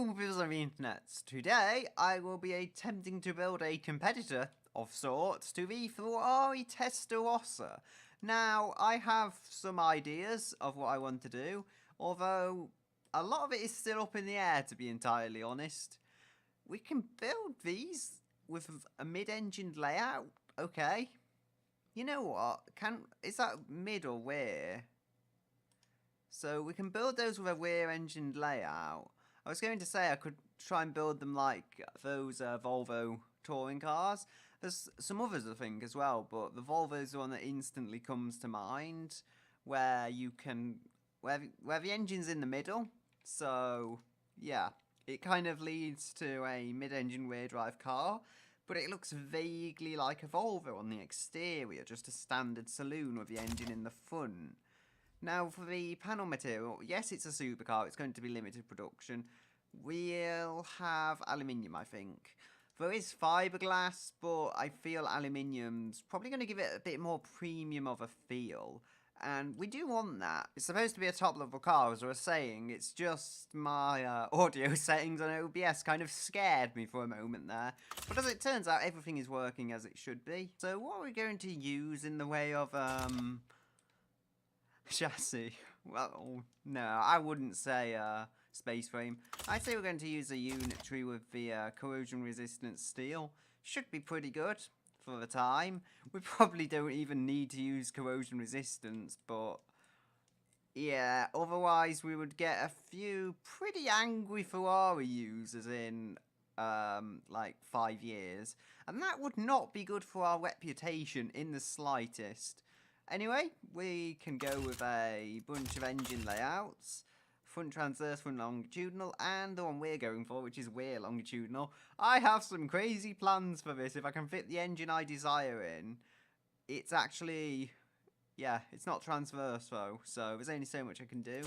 Hello, viewers of the internet. Today, I will be attempting to build a competitor of sorts to the Ferrari Testarossa. Now, I have some ideas of what I want to do, although a lot of it is still up in the air, to be entirely honest. We can build these with a mid-engined layout, okay. You know what, is that mid or rear? So we can build those with a rear-engined layout. I was going to say I could try and build them like those Volvo touring cars. There's some others I think as well, but the Volvo is the one that instantly comes to mind, where you can where the engine's in the middle. So yeah, it kind of leads to a mid-engine rear-drive car, but it looks vaguely like a Volvo on the exterior, just a standard saloon with the engine in the front. Now, for the panel material, yes, it's a supercar. It's going to be limited production. We'll have aluminium, I think. There is fiberglass, but I feel aluminium's probably going to give it a bit more premium of a feel. And we do want that. It's supposed to be a top-level car, as I was saying. It's just my audio settings on OBS kind of scared me for a moment there. But as it turns out, everything is working as it should be. So what are we going to use in the way of, chassis? Well, no, I wouldn't say space frame. I'd say we're going to use a unitary with the corrosion resistant steel. Should be pretty good for the time. We probably don't even need to use corrosion resistance, but yeah, otherwise we would get a few pretty angry Ferrari users in like 5 years, and that would not be good for our reputation in the slightest. Anyway, we can go with a bunch of engine layouts. Front transverse, front longitudinal, and the one we're going for, which is rear longitudinal. I have some crazy plans for this. If I can fit the engine I desire in, it's actually, yeah, it's not transverse though, so there's only so much I can do.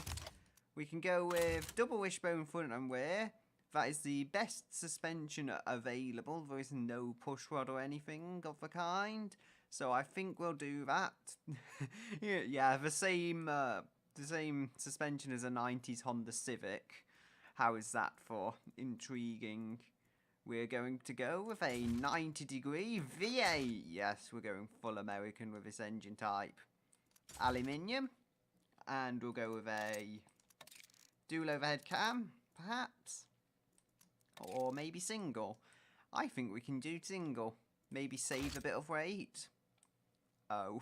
We can go with double wishbone front and rear. That is the best suspension available. There is no push rod or anything of the kind. So I think we'll do that. Yeah, the same suspension as a 90s Honda Civic. How is that for intriguing? We're going to go with a 90-degree V8. Yes, we're going full American with this engine type. Aluminium. And we'll go with a dual overhead cam, perhaps. Or maybe single. I think we can do single. Maybe save a bit of weight. Oh.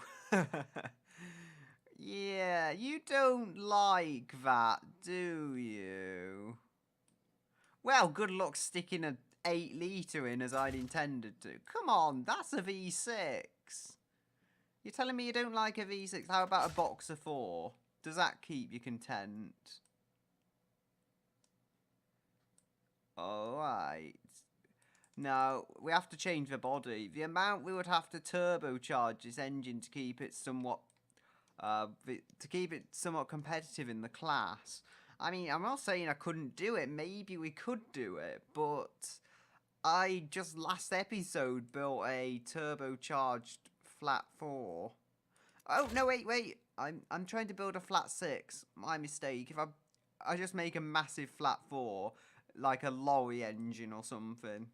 Yeah, you don't like that, do you? Well, good luck sticking an 8-litre in as I'd intended to. Come on, that's a V6. You're telling me you don't like a V6? How about a Boxer 4? Does that keep you content? Alright. Now, we have to change the body. The amount we would have to turbocharge this engine to keep it somewhat competitive in the class. I mean, I'm not saying I couldn't do it. Maybe we could do it, but I just last episode built a turbocharged flat 4. Oh no, wait. I'm trying to build a flat 6. My mistake. If I just make a massive flat 4, like a lorry engine or something.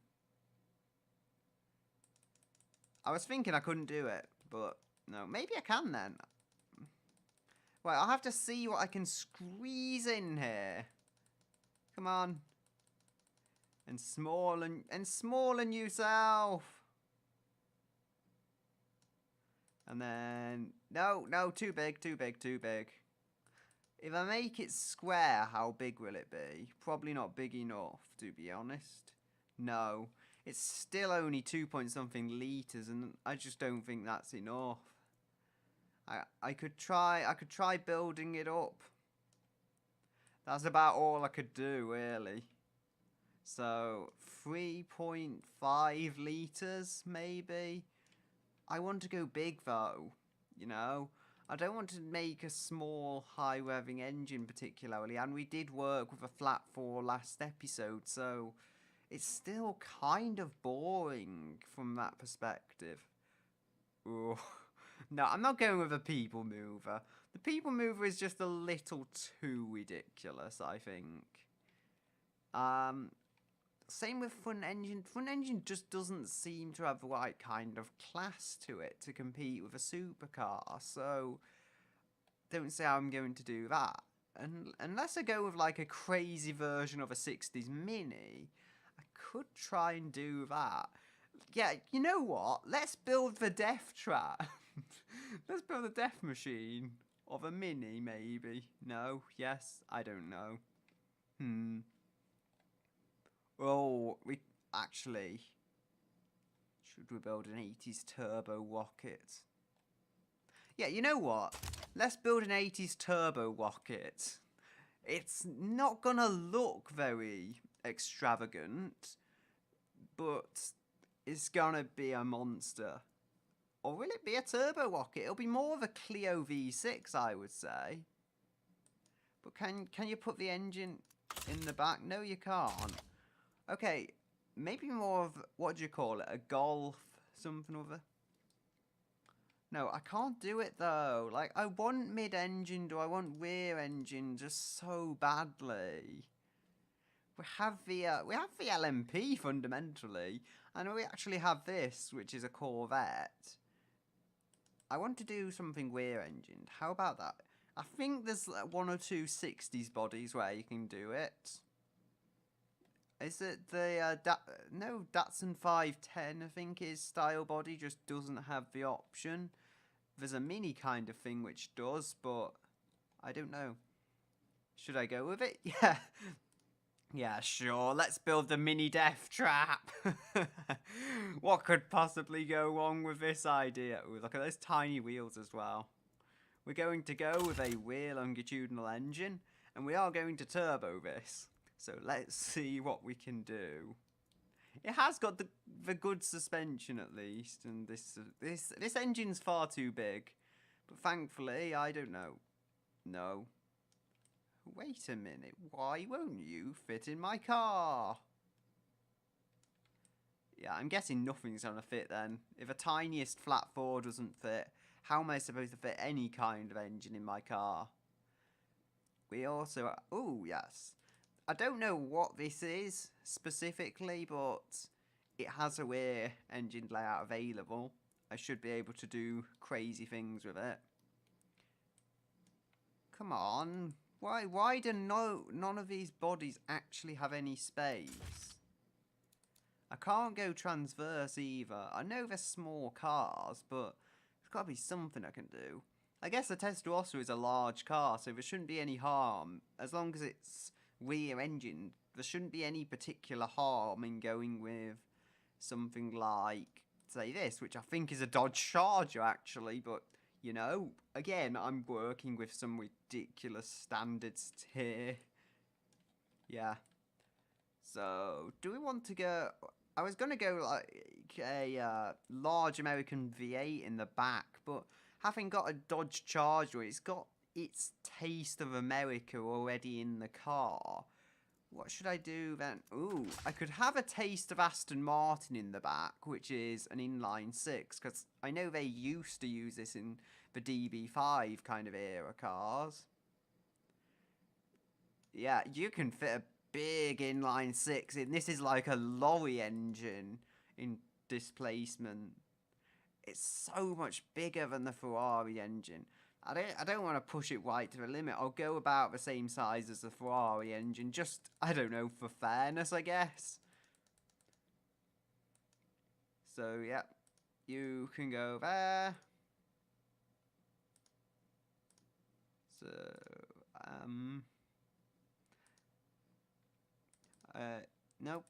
I was thinking I couldn't do it, but no, maybe I can then. Well, I'll have to see what I can squeeze in here. Come on. And smaller yourself. And then, no, too big. If I make it square, how big will it be? Probably not big enough, to be honest. No. It's still only 2-point-something litres, and I just don't think that's enough. I could try building it up. That's about all I could do, really. So 3.5 litres, maybe. I want to go big though, you know. I don't want to make a small, high-revving engine particularly, and we did work with a flat 4 last episode, so it's still kind of boring from that perspective. Ooh. No, I'm not going with a people mover. The people mover is just a little too ridiculous, I think. Same with front engine. Front engine just doesn't seem to have the right kind of class to it to compete with a supercar. So don't say I'm going to do that. And unless I go with like a crazy version of a 60s Mini, I could try and do that. Yeah, you know what? Let's build the death trap. Let's build a death machine of a Mini, maybe. No? Yes? I don't know. Oh, we actually, should we build an 80s turbo rocket? Yeah, you know what? Let's build an 80s turbo rocket. It's not gonna look very extravagant, but it's gonna be a monster. Or will it be a turbo rocket? It'll be more of a Clio V6, I would say. But can you put the engine in the back? No, you can't. Okay, maybe more of, what do you call it? A Golf something or other? No, I can't do it though. Like, I want mid-engine, do I want rear engine just so badly? We have the LMP fundamentally, and we actually have this, which is a Corvette. I want to do something rear engined. How about that? I think there's one or two 60s bodies where you can do it. Is it the no, Datsun 510 I think is style body, just doesn't have the option. There's a Mini kind of thing which does, but I don't know. Should I go with it? Yeah. Yeah, sure. Let's build the Mini death trap. What could possibly go wrong with this idea? Ooh, look at those tiny wheels as well. We're going to go with a rear longitudinal engine, and we are going to turbo this. So let's see what we can do. It has got the good suspension at least, and this engine's far too big. But thankfully, I don't know. No. Wait a minute. Why won't you fit in my car? Yeah, I'm guessing nothing's gonna fit then. If a tiniest flat 4 doesn't fit, how am I supposed to fit any kind of engine in my car? We also... Oh, yes. I don't know what this is specifically, but it has a rear engine layout available. I should be able to do crazy things with it. Come on. Why do none of these bodies actually have any space? I can't go transverse either. I know they're small cars, but there's got to be something I can do. I guess the Testarossa is a large car, so there shouldn't be any harm. As long as it's rear engine, there shouldn't be any particular harm in going with something like, say, this, which I think is a Dodge Charger actually, but you know, again, I'm working with some ridiculous standards here. Yeah. So, do we want to go... I was going to go like a large American V8 in the back, but having got a Dodge Charger, it's got its taste of America already in the car. What should I do then? Ooh, I could have a taste of Aston Martin in the back, which is an inline 6, because I know they used to use this in the DB5 kind of era cars. Yeah, you can fit a big inline 6 in. This is like a lorry engine in displacement. It's so much bigger than the Ferrari engine. I don't want to push it right to the limit. I'll go about the same size as the Ferrari engine. Just, I don't know, for fairness, I guess. So, yeah. You can go there. So, nope.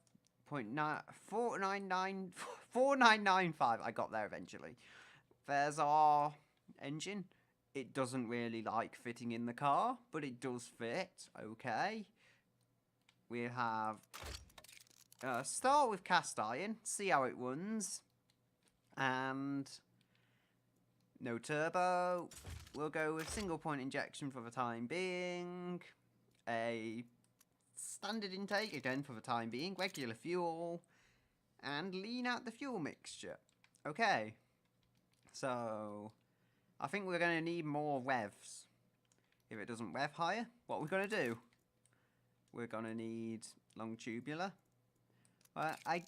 4995. I got there eventually. There's our engine. It doesn't really like fitting in the car, but it does fit. Okay. We have... start with cast iron. See how it runs. And... no turbo. We'll go with single point injection for the time being. A standard intake, again for the time being. Regular fuel. And lean out the fuel mixture. Okay. So... I think we're going to need more revs. If it doesn't rev higher, what are we going to do? We're going to need long tubular. Well, I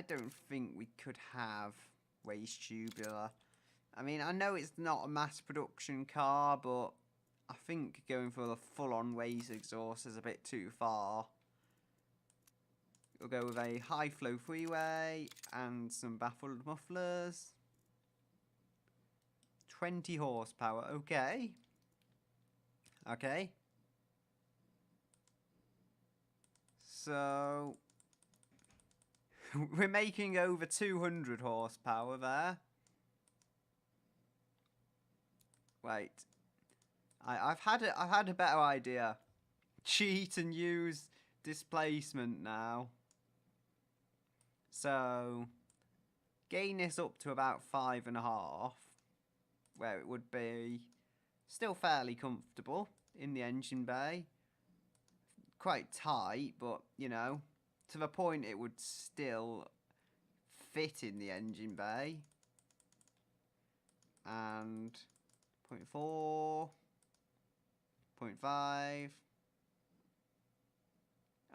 don't think we could have race tubular. I mean, I know it's not a mass production car, but I think going for the full-on race exhaust is a bit too far. We'll go with a high-flow freeway and some baffled mufflers. 20 horsepower, okay. Okay. So, we're making over 200 horsepower there. Wait. I've had a better idea. Cheat and use displacement now. So, gain this up to about 5.5, where it would be still fairly comfortable in the engine bay. Quite tight, but, you know, to the point it would still fit in the engine bay. And 0.4, 0.5.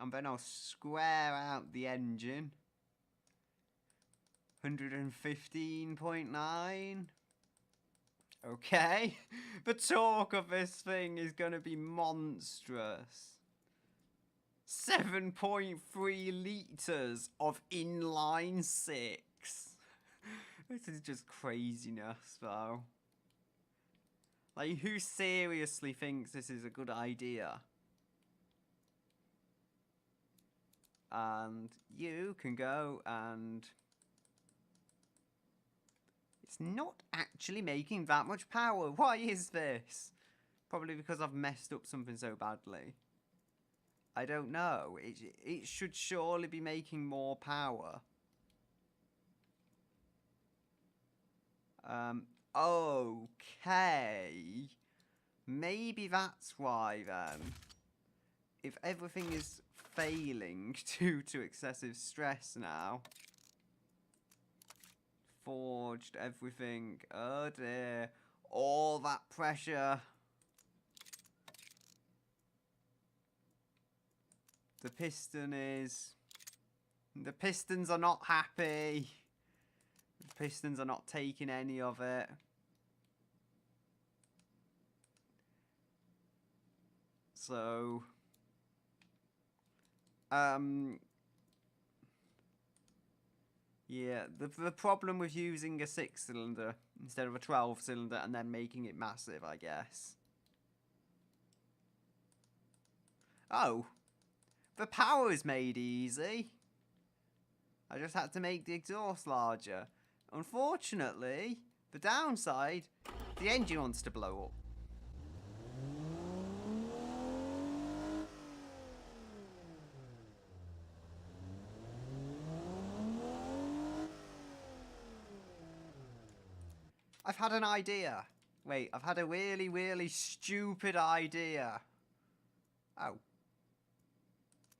And then I'll square out the engine. 115.9. Okay. The torque of this thing is going to be monstrous. 7.3 litres of inline 6. This is just craziness, though. Like, who seriously thinks this is a good idea? And you can go and... It's not actually making that much power. Why is this? Probably because I've messed up something so badly. I don't know. It should surely be making more power. Okay. Maybe that's why then. If everything is failing due to excessive stress now. Forged everything. Oh dear. All that pressure. The piston is... The pistons are not happy. The pistons are not taking any of it. So... Yeah, the problem with using a 6-cylinder instead of a 12-cylinder and then making it massive, I guess. Oh, the power is made easy. I just had to make the exhaust larger. Unfortunately, the downside, the engine wants to blow up. I've had an idea. Wait, I've had a really, really stupid idea. Oh.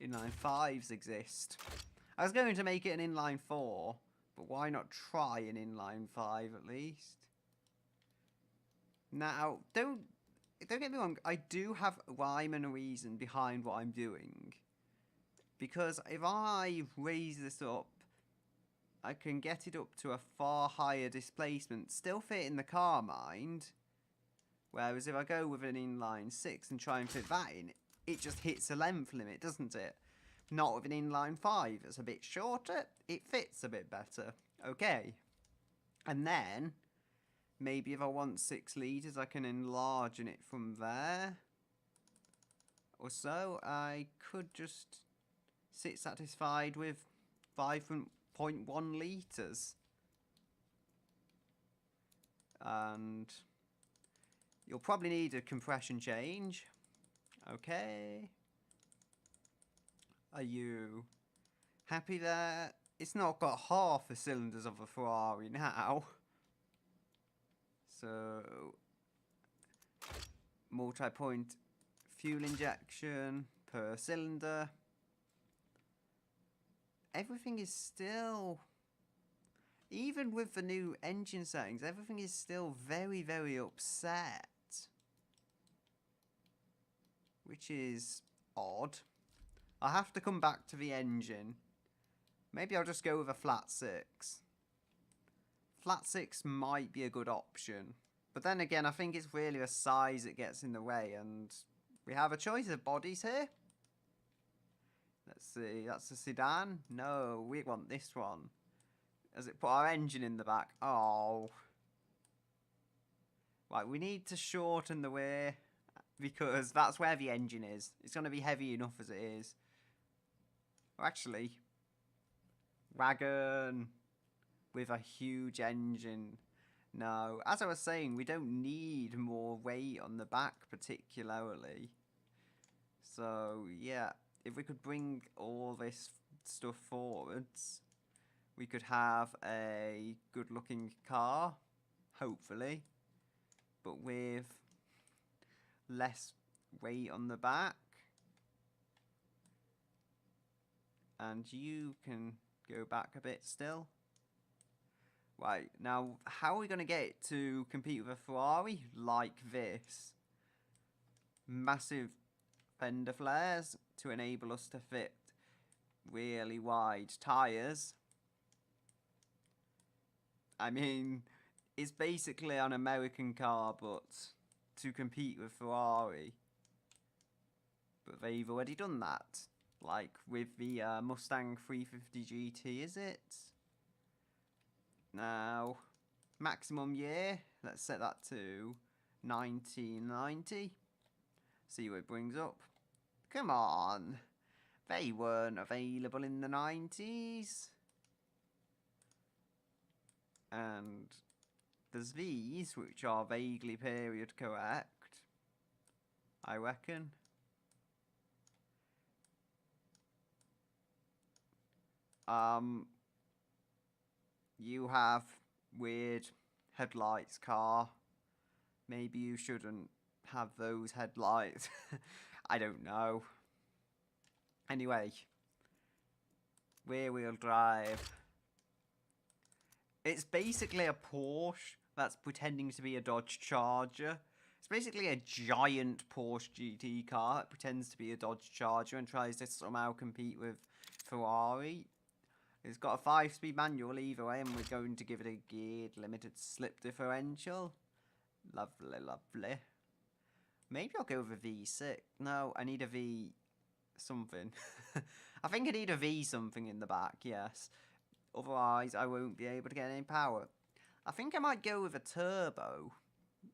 Inline 5s exist. I was going to make it an inline 4, but why not try an inline 5 at least? Now, don't get me wrong, I do have rhyme and reason behind what I'm doing. Because if I raise this up, I can get it up to a far higher displacement, still fit in the car, mind. Whereas if I go with an inline 6 and try and fit that in, it just hits a length limit, doesn't it? Not with an inline 5. It's a bit shorter, it fits a bit better. Okay. And then, maybe if I want 6 litres, I can enlarge it from there. Or so, I could just sit satisfied with 5.1 litres. And you'll probably need a compression change. Okay. Are you happy there? It's not got half the cylinders of a Ferrari now. So, multi-point fuel injection per cylinder. Everything is still, even with the new engine settings, everything is still very, very upset. Which is odd. I'll have to come back to the engine. Maybe I'll just go with a flat 6. Flat 6 might be a good option. But then again, I think it's really the size that gets in the way. And we have a choice of bodies here. Let's see, that's a sedan. No, we want this one. Has it put our engine in the back? Oh. Right, we need to shorten the way because that's where the engine is. It's going to be heavy enough as it is. Or actually, wagon with a huge engine. No, as I was saying, we don't need more weight on the back particularly. So, yeah, if we could bring all this stuff forwards, we could have a good-looking car, hopefully, but with less weight on the back. And you can go back a bit still. Right, now, how are we going to get it to compete with a Ferrari like this? Massive fender flares to enable us to fit really wide tyres. I mean, it's basically an American car, but to compete with Ferrari. But they've already done that. Like with the Mustang 350 GT, is it? Now, maximum year, let's set that to 1990. See what it brings up. Come on. They weren't available in the 90s. And there's these, which are vaguely period correct, I reckon. You have weird headlights, car. Maybe you shouldn't have those headlights. I don't know. Anyway, rear-wheel drive. It's basically a Porsche that's pretending to be a Dodge Charger. It's basically a giant Porsche GT car that pretends to be a Dodge Charger and tries to somehow compete with Ferrari. It's got a 5-speed manual either way, and we're going to give it a geared limited slip differential. Lovely, lovely. Maybe I'll go with a V6. No, I need a V something. I think I need a V something in the back, yes. Otherwise, I won't be able to get any power. I think I might go with a turbo.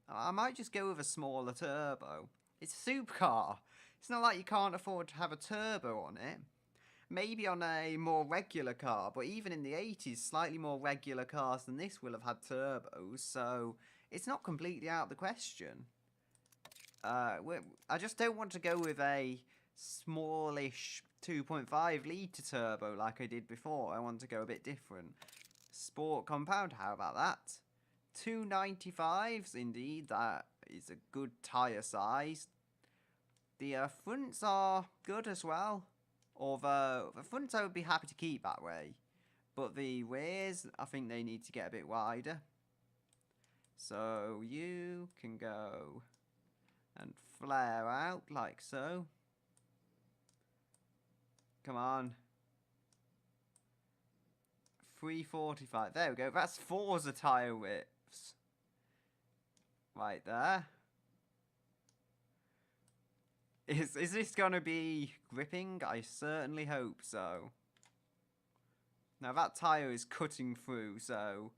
I might just go with a smaller turbo. It's a supercar. It's not like you can't afford to have a turbo on it. Maybe on a more regular car, but even in the 80s, slightly more regular cars than this will have had turbos, so it's not completely out of the question. I just don't want to go with a smallish 2.5 litre turbo like I did before. I want to go a bit different. Sport compound, how about that? 295s, indeed, that is a good tyre size. The fronts are good as well. Although, the fronts I would be happy to keep that way. But the rears, I think they need to get a bit wider. So, you can go and flare out like so. Come on. 345. There we go. That's Forza tyre widths. Right there. Is this going to be gripping? I certainly hope so. Now that tyre is cutting through, so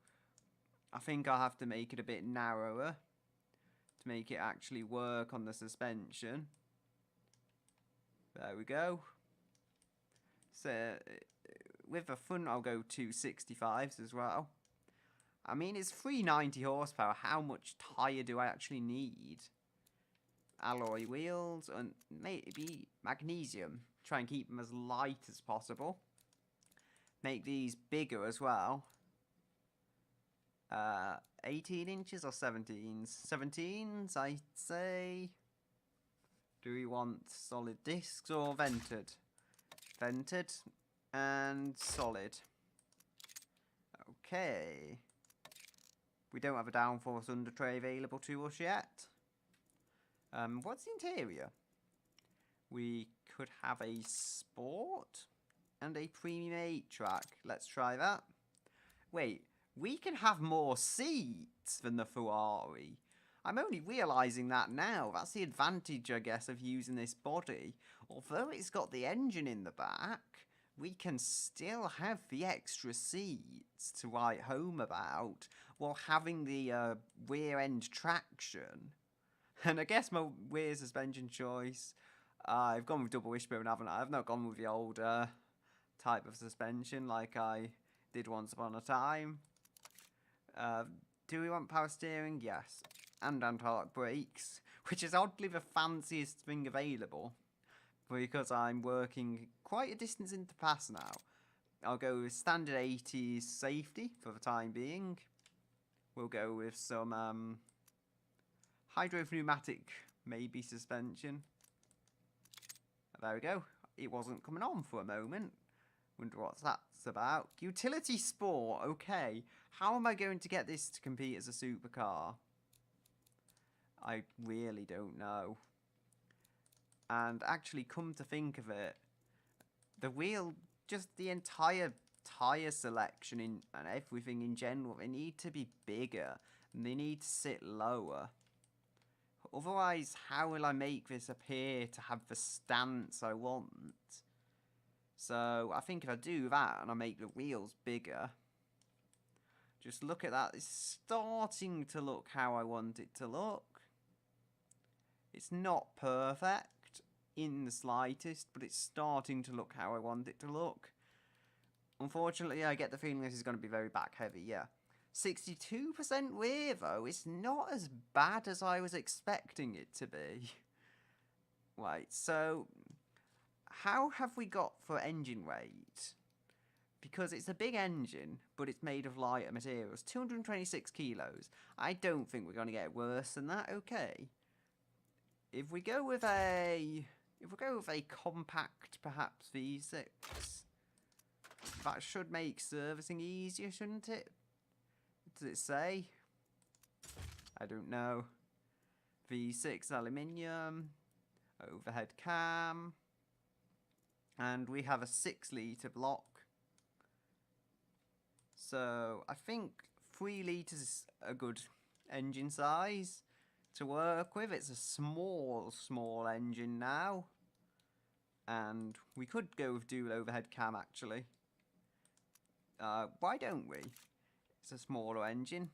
I think I'll have to make it a bit narrower to make it actually work on the suspension. There we go. So with the front I'll go 265s as well. I mean, it's 390 horsepower. How much tyre do I actually need? Alloy wheels and maybe magnesium. Try and keep them as light as possible. Make these bigger as well. 18 inches or 17s? 17s, I'd say. Do we want solid discs or vented? Vented and solid. Okay. We don't have a downforce under tray available to us yet. What's the interior? We could have a Sport and a Premium 8 track. Let's try that. Wait, we can have more seats than the Ferrari. I'm only realising that now. That's the advantage, I guess, of using this body. Although it's got the engine in the back, we can still have the extra seats to write home about while having the rear end traction. And I guess my rear suspension choice, I've gone with double wishbone, haven't I? I've not gone with the older type of suspension like I did once upon a time. Do we want power steering? Yes. And anti-lock brakes, which is oddly the fanciest thing available, because I'm working quite a distance into pass now. I'll go with standard 80s safety for the time being. We'll go with some hydropneumatic, maybe, suspension. There we go. It wasn't coming on for a moment. Wonder what that's about. Utility Sport, okay. How am I going to get this to compete as a supercar? I really don't know. And actually, come to think of it, the wheel, just the entire tyre selection and everything in general, they need to be bigger and they need to sit lower. Otherwise, how will I make this appear to have the stance I want? So I think if I do that and I make the wheels bigger, just look at that, it's starting to look how I want it to look. It's not perfect in the slightest, but it's starting to look how I want it to look. Unfortunately, I get the feeling this is going to be very back heavy, yeah. 62% rear, though, is not as bad as I was expecting it to be. Right, so how have we got for engine weight? Because it's a big engine, but it's made of lighter materials. 226 kilos. I don't think we're going to get worse than that, okay. If we go with a compact, perhaps V6, that should make servicing easier, shouldn't it? Does it say? I don't know. V6 aluminium, overhead cam, and we have a 6-litre block. So I think 3 litres is a good engine size to work with. It's a small engine now, and we could go with dual overhead cam actually. Why don't we? It's a smaller engine,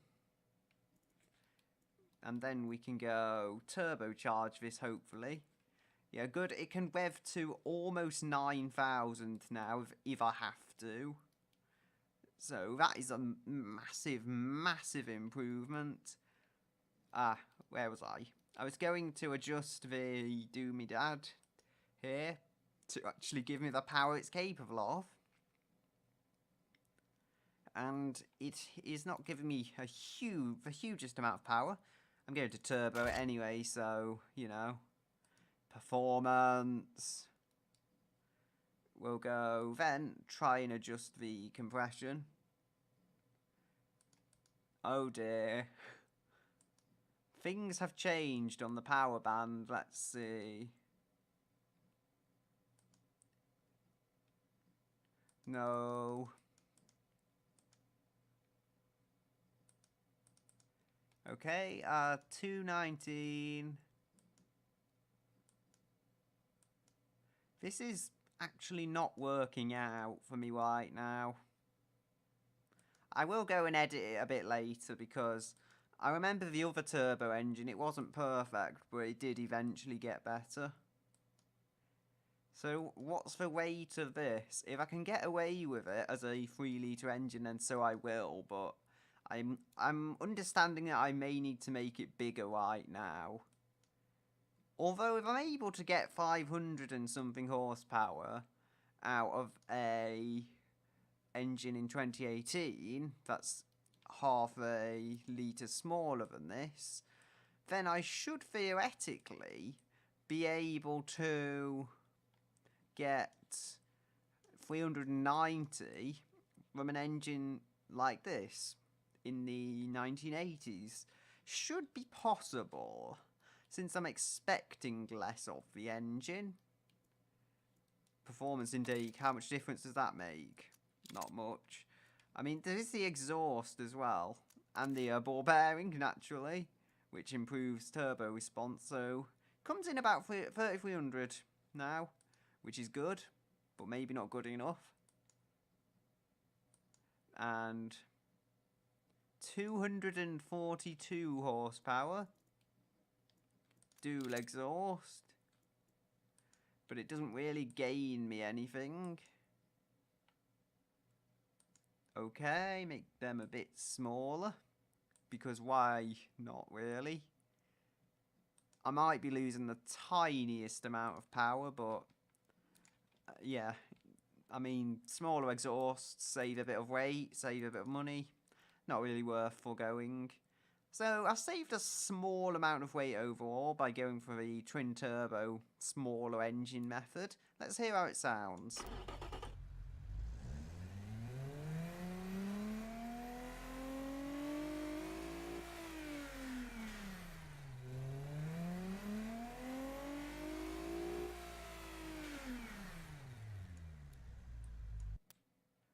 and then we can go turbocharge this hopefully. Yeah, good. It can rev to almost 9,000 now if I have to. So that is a massive improvement. Where was I? I was going to adjust the Doomy Dad here to actually give me the power it's capable of. And it is not giving me the hugest amount of power. I'm going to turbo it anyway, so, you know. Performance. We'll go then try and adjust the compression. Oh dear. Things have changed on the power band. Let's see. No. Okay, 219. This is actually not working out for me right now. I will go and edit it a bit later because I remember the other turbo engine, it wasn't perfect, but it did eventually get better. So what's the weight of this? If I can get away with it as a 3-litre engine, then so I will, but I'm understanding that I may need to make it bigger right now. Although if I'm able to get 500 and something horsepower out of a engine in 2018, that's half a litre smaller than this, then I should theoretically be able to get 390 from an engine like this in the 1980s. Should be possible, since I'm expecting less of the engine. performance intake, how much difference does that make? Not much. I mean, there is the exhaust as well, and the ball bearing, naturally, which improves turbo response, so comes in about 3,300 now, which is good, but maybe not good enough. And 242 horsepower, dual exhaust, but it doesn't really gain me anything. Okay, make them a bit smaller, because why not really? I might be losing the tiniest amount of power, but yeah, I mean, smaller exhausts, save a bit of weight, save a bit of money, not really worth foregoing. So I saved a small amount of weight overall by going for the twin turbo smaller engine method. Let's hear how it sounds.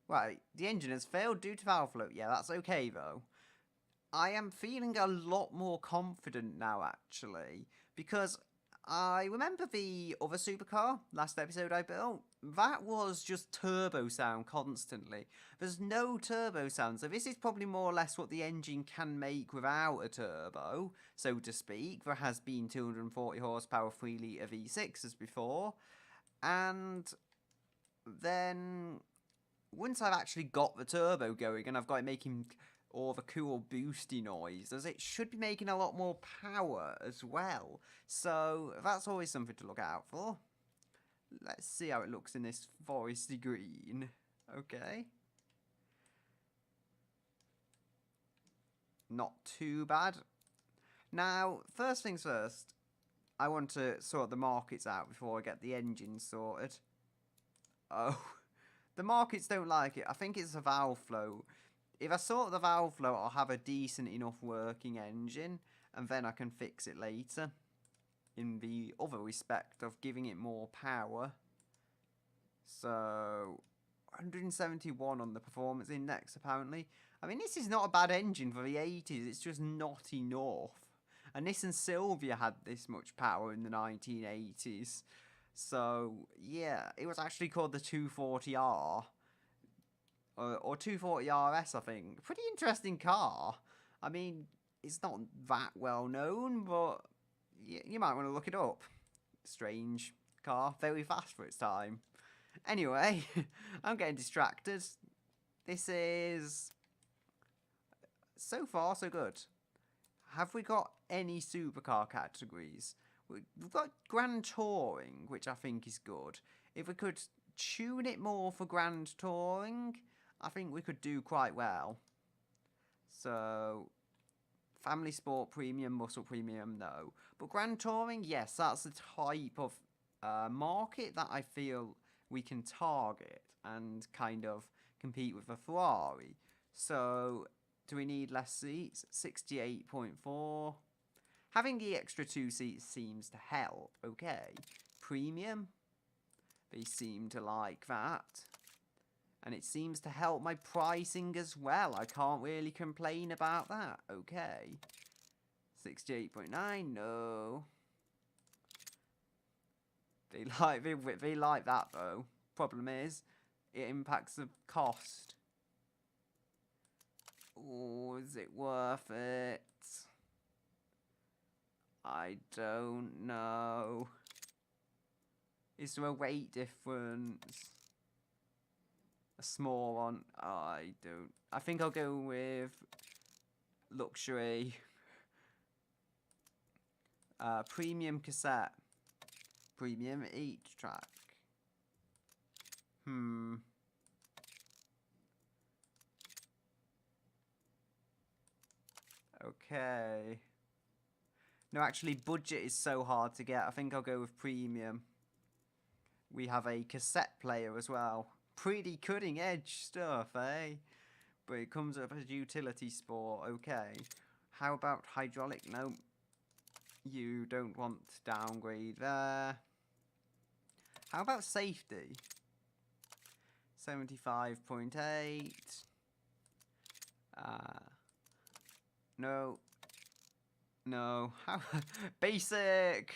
Right, the engine has failed due to valve float. Yeah, that's okay though. I am feeling a lot more confident now, actually, because I remember the other supercar, last episode I built, that was just turbo sound constantly. There's no turbo sound, so this is probably more or less what the engine can make without a turbo, so to speak. There has been 240 horsepower 3 litre V6 as before, and then once I've actually got the turbo going and I've got it making all the cool boosty noises, it should be making a lot more power as well. So that's always something to look out for. Let's see how it looks in this foresty green. Okay. Not too bad. Now, first things first, I want to sort the markets out before I get the engine sorted. Oh, the markets don't like it. I think it's a valve float. If I sort the valve float, I'll have a decent enough working engine, and then I can fix it later. In the other respect of giving it more power. So, 171 on the performance index, apparently. I mean, this is not a bad engine for the 80s, it's just not enough. And Nissan Silvia had this much power in the 1980s. So, yeah, it was actually called the 240R. Or 240RS, I think. Pretty interesting car. I mean, it's not that well known, but you might want to look it up. Strange car, very fast for its time. Anyway, I'm getting distracted. This is... so far, so good. Have we got any supercar categories? We've got Grand Touring, which I think is good. If we could tune it more for Grand Touring, I think we could do quite well. So, Family Sport Premium, Muscle Premium, no. But Grand Touring, yes, that's the type of market that I feel we can target and kind of compete with a Ferrari. So, do we need less seats? 68.4. Having the extra 2 seats seems to help. Okay. Premium. They seem to like that. And it seems to help my pricing as well. I can't really complain about that. Okay. 68.9. No. They like that though. Problem is, it impacts the cost. Oh, is it worth it? I don't know. Is there a weight difference? A small one? I don't. I think I'll go with luxury. Premium cassette. Premium 8-track. Okay. No, actually, budget is so hard to get. I think I'll go with premium. We have a cassette player as well. Pretty cutting edge stuff, eh? But it comes up as utility sport. Okay. How about hydraulic? No. You don't want to downgrade there. How about safety? 75.8. No. No. How? Basic.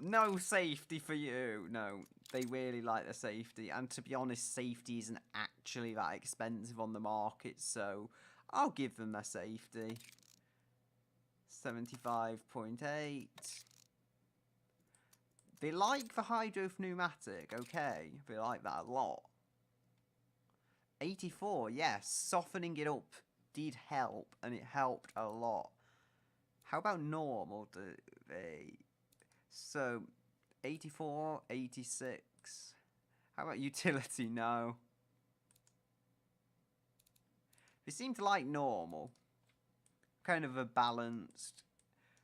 No safety for you. No. They really like the safety. And to be honest, safety isn't actually that expensive on the market. So I'll give them their safety. 75.8. They like the hydro pneumatic, okay. They like that a lot. 84, yes. Softening it up did help, and it helped a lot. How about normal? Do they... So, 84, 86. How about utility? No. They seem to like normal. Kind of a balanced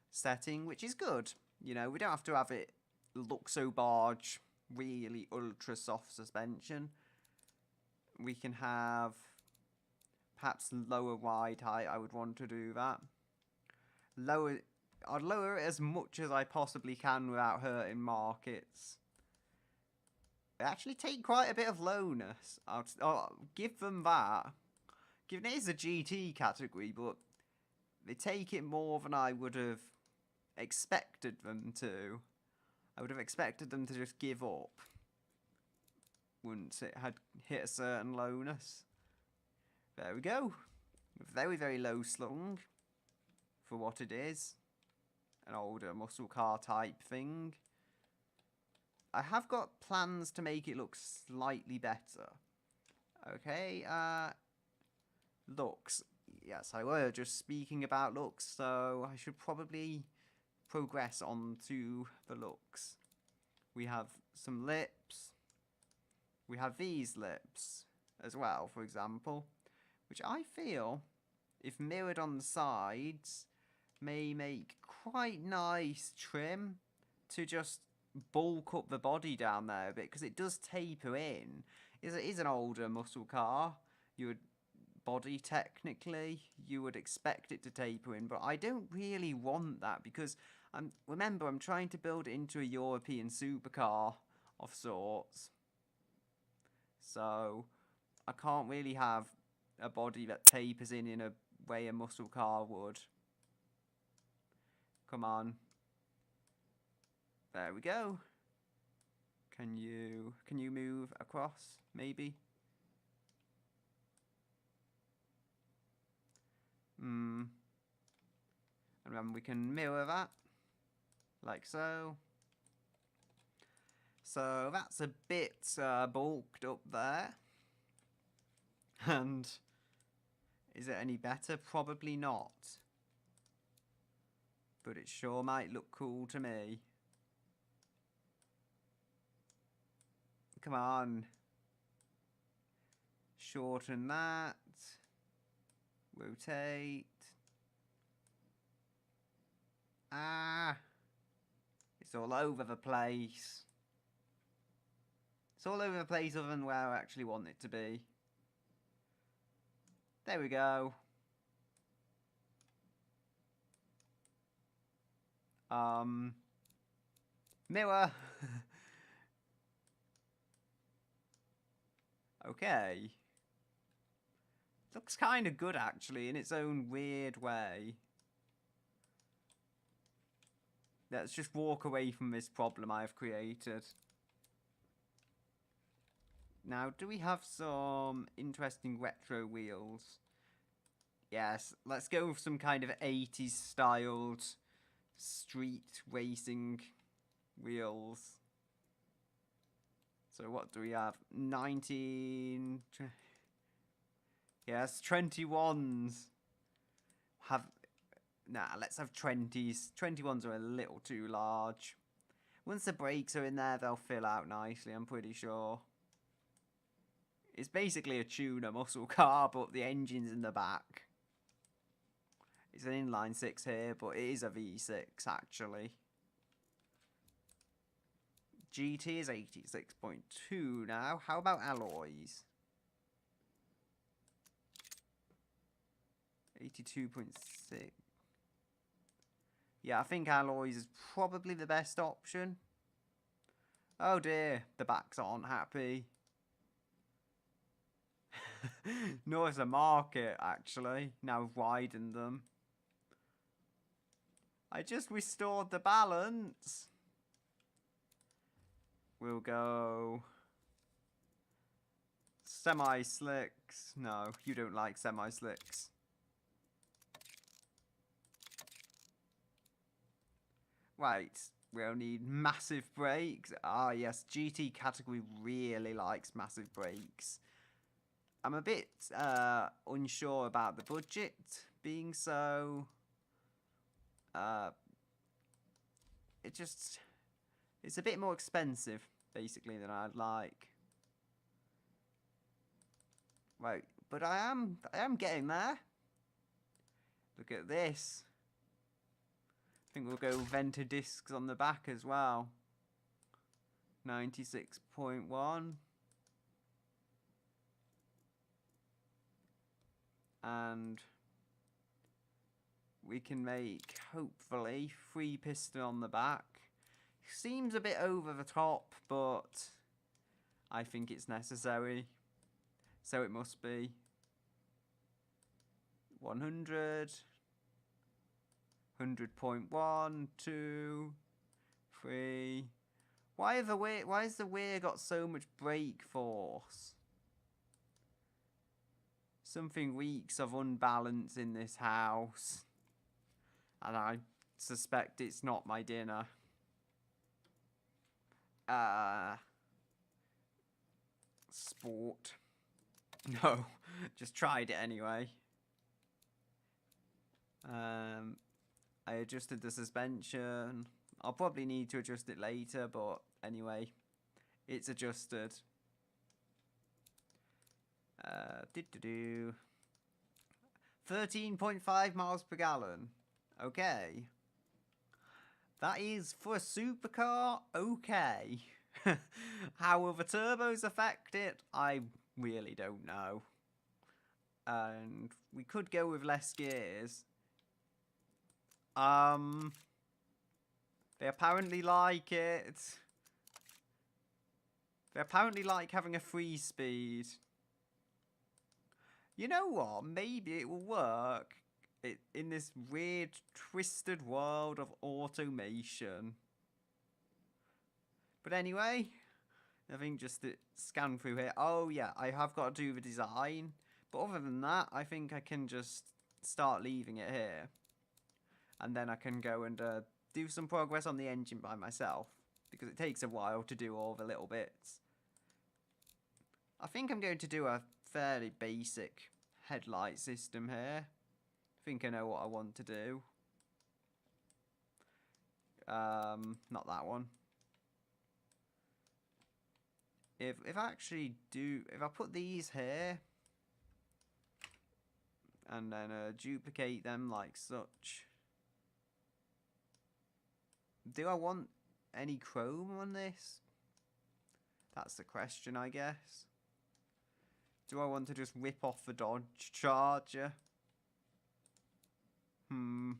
setting, which is good. You know, we don't have to have it look so barge, really ultra soft suspension. We can have perhaps lower wide height. I would want to do that. I'd lower it as much as I possibly can without hurting markets. They actually take quite a bit of lowness. I'll give them that. Given it is a GT category, but they take it more than I would have expected them to. I would have expected them to just give up once it had hit a certain lowness. There we go. Very, very low slung for what it is. An older muscle car type thing. I have got plans to make it look slightly better. Okay, looks. Yes, I were just speaking about looks, so I should probably progress on to the looks. We have some lips. We have these lips as well, for example, which I feel, if mirrored on the sides, may make quite nice trim to just bulk up the body down there a bit, because it does taper in. It is an older muscle car. Body technically, you would expect it to taper in, but I don't really want that, because remember, I'm trying to build it into a European supercar of sorts. So I can't really have a body that tapers in a way a muscle car would. Come on. There we go. Can you move across, maybe? And then we can mirror that, like so. So that's a bit bulked up there. And is it any better? Probably not. But it sure might look cool to me. Come on. Shorten that. Rotate. Ah. It's all over the place. It's all over the place other than where I actually want it to be. There we go. Mirror. Okay. Looks kind of good, actually, in its own weird way. Let's just walk away from this problem I've created. Now, do we have some interesting retro wheels? Yes, let's go with some kind of 80s styled street racing wheels. So what do we have? 19... Yes, 21s. Let's have 20s. 21s are a little too large. Once the brakes are in there, they'll fill out nicely, I'm pretty sure. It's basically a tuner muscle car, but the engine's in the back. It's an inline 6 here, but it is a V6, actually. GT is 86.2 now. How about alloys? 82.6. Yeah, I think alloys is probably the best option. Oh dear, the backs aren't happy. Nor is the market, actually. Now I've widened them. I just restored the balance. We'll go... semi-slicks. No, you don't like semi-slicks. Right, we'll need massive brakes. Ah, yes, GT category really likes massive brakes. I'm a bit unsure about the budget being so... it's a bit more expensive, basically, than I'd like. Right, but I am getting there. Look at this. I think we'll go vented discs on the back as well. 96.1. And we can make, hopefully, 3 piston on the back. Seems a bit over the top, but I think it's necessary. So it must be 100, 100.1, 2, 3. Why has the rear got so much brake force? Something reeks of unbalance in this house. And I suspect it's not my dinner. Sport. No, just tried it anyway. I adjusted the suspension. I'll probably need to adjust it later, but anyway, it's adjusted. 13.5 miles per gallon. Okay. That is, for a supercar, okay. How will the turbos affect it? I really don't know. And we could go with less gears. They apparently like it. They apparently like having a 3-speed. You know what? Maybe it will work in this weird, twisted world of automation. But anyway, I think just to scan through here. Oh yeah, I have got to do the design. But other than that, I think I can just start leaving it here. And then I can go and do some progress on the engine by myself. Because it takes a while to do all the little bits. I think I'm going to do a fairly basic headlight system here. I think I know what I want to do. Not that one. If I actually do, if I put these here and then duplicate them like such. Do I want any chrome on this? That's the question, I guess. Do I want to just rip off the Dodge Charger? Or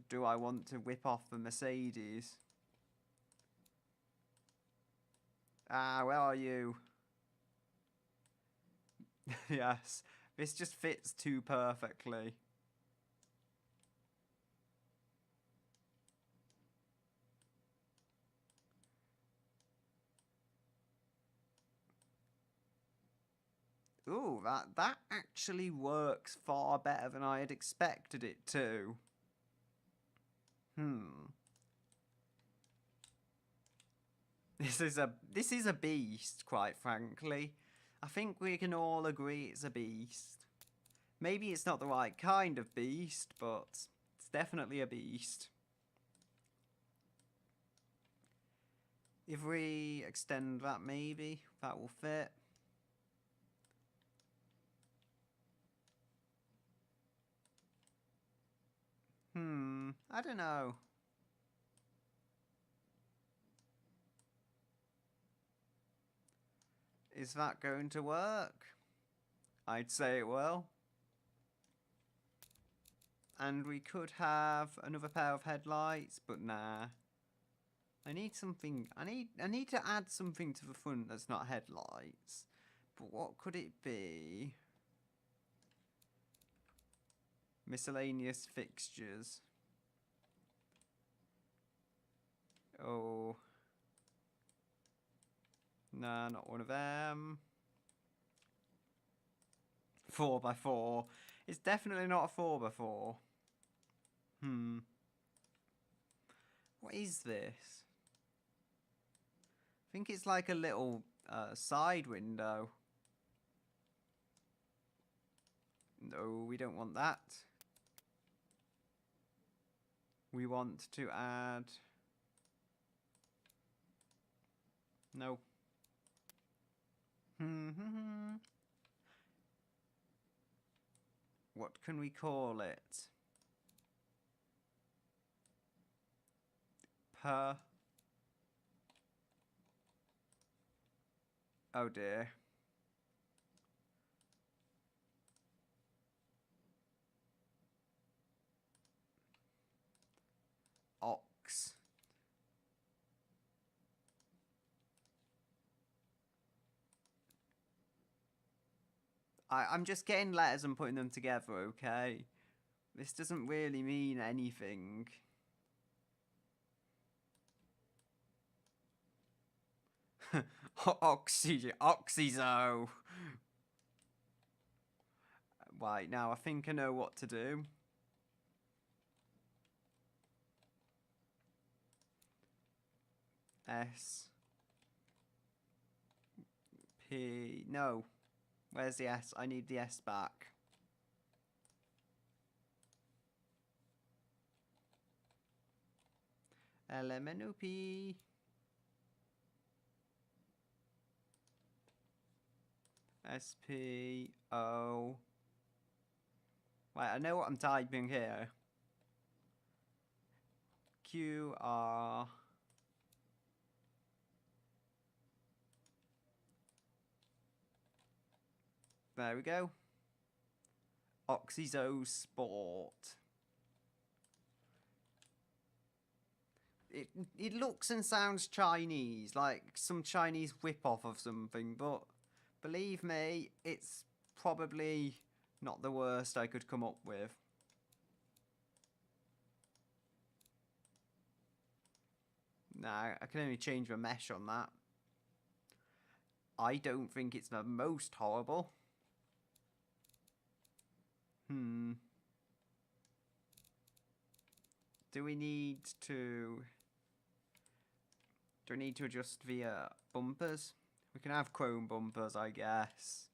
do I want to whip off the Mercedes? Ah, where are you? Yes, this just fits too perfectly. Ooh, that actually works far better than I had expected it to. This is a beast, quite frankly. I think we can all agree it's a beast. Maybe it's not the right kind of beast, but it's definitely a beast. If we extend that, maybe that will fit. I don't know. Is that going to work? I'd say it will. And we could have another pair of headlights, but nah. I need something. I need to add something to the front that's not headlights. But what could it be? Miscellaneous fixtures. Oh. Nah, not one of them. 4x4. It's definitely not a 4x4. What is this? I think it's like a little side window. No, we don't want that. We want to add... No. What can we call it? Oh dear. Ox. I'm just getting letters and putting them together, okay? This doesn't really mean anything. Oxyzo. Right, now I think I know what to do. S. P. No. Where's the S? I need the S back. LMNOP. SPO. Right, I know what I'm typing here. QR. There we go. Oxyzo Sport. It looks and sounds Chinese, like some Chinese whip-off of something, but believe me, it's probably not the worst I could come up with. Nah, I can only change the mesh on that. I don't think it's the most horrible. Do we need to adjust the bumpers? We can have chrome bumpers, I guess.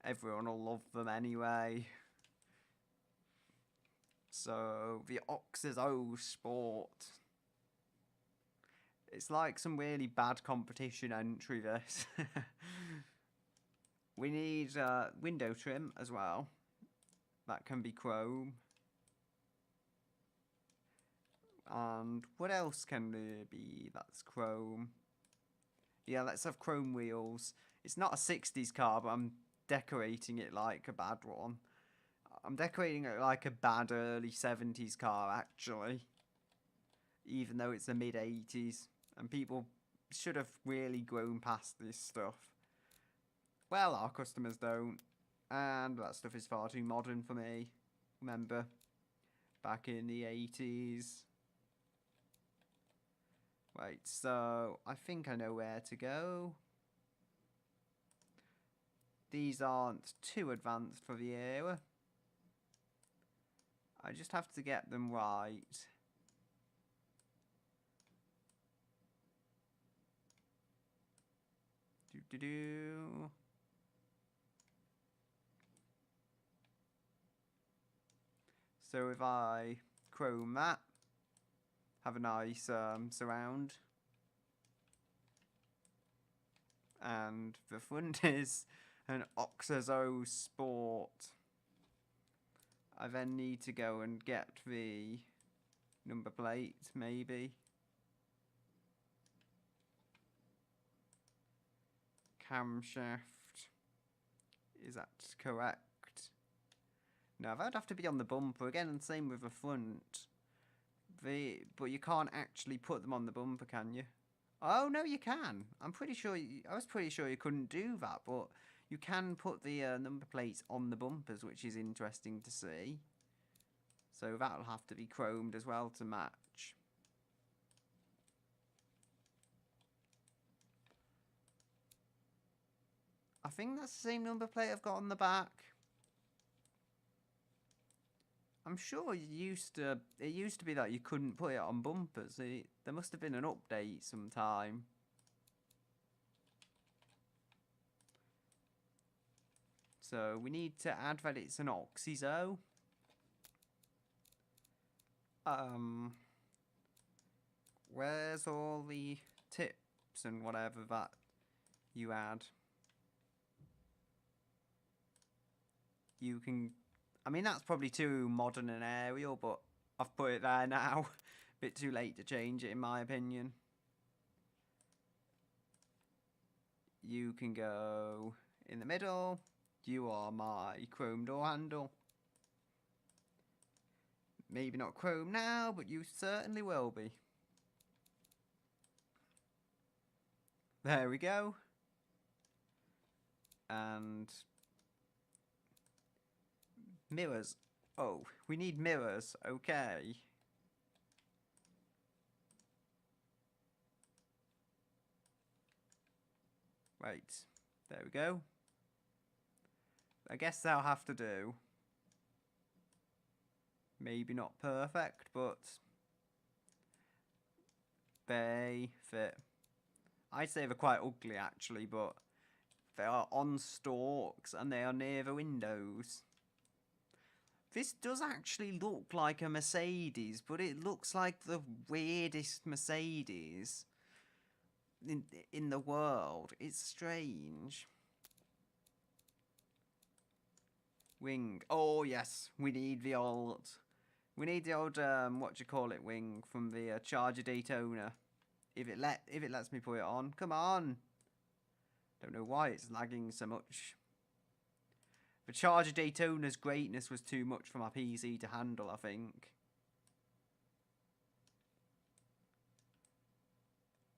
Everyone will love them anyway. So, the Oxyzo Sport. It's like some really bad competition entry, this. We need window trim as well. That can be chrome. And what else can there be that's chrome? Yeah, let's have chrome wheels. It's not a 60s car, but I'm decorating it like a bad one. I'm decorating it like a bad early 70s car, actually. Even though it's the mid-80s. And people should have really grown past this stuff. Well, our customers don't. And that stuff is far too modern for me. Remember, back in the 80s. Right, so I think I know where to go. These aren't too advanced for the era. I just have to get them right. So if I chrome that, have a nice surround. And the front is an Oxyzo Sport. I then need to go and get the number plate, maybe. Camshaft. Is that correct? No, that would have to be on the bumper again, and same with the front. But you can't actually put them on the bumper, can you? Oh no, you can. I'm pretty sure. I was pretty sure you couldn't do that, but you can put the number plates on the bumpers, which is interesting to see. So that'll have to be chromed as well to match. I think that's the same number plate I've got on the back. I'm sure it used to be that you couldn't put it on bumpers. There must have been an update sometime. So we need to add that it's an oxyzo. Where's all the tips and whatever that you add? You can, I mean, that's probably too modern an aerial, but I've put it there now. Bit too late to change it, in my opinion. You can go in the middle. You are my chrome door handle. Maybe not chrome now, but you certainly will be. There we go. And mirrors. Oh, we need mirrors. Okay. Right. There we go. I guess they'll have to do. Maybe not perfect, but they fit. I'd say they're quite ugly actually, but they are on stalks and they are near the windows. This does actually look like a Mercedes, but it looks like the weirdest Mercedes in the world. It's strange. Wing. Oh yes, we need the old what do you call it, wing from the Charger Daytona. If it lets me put it on. Come on. Don't know why it's lagging so much. The Charger Daytona's greatness was too much for my PC to handle, I think.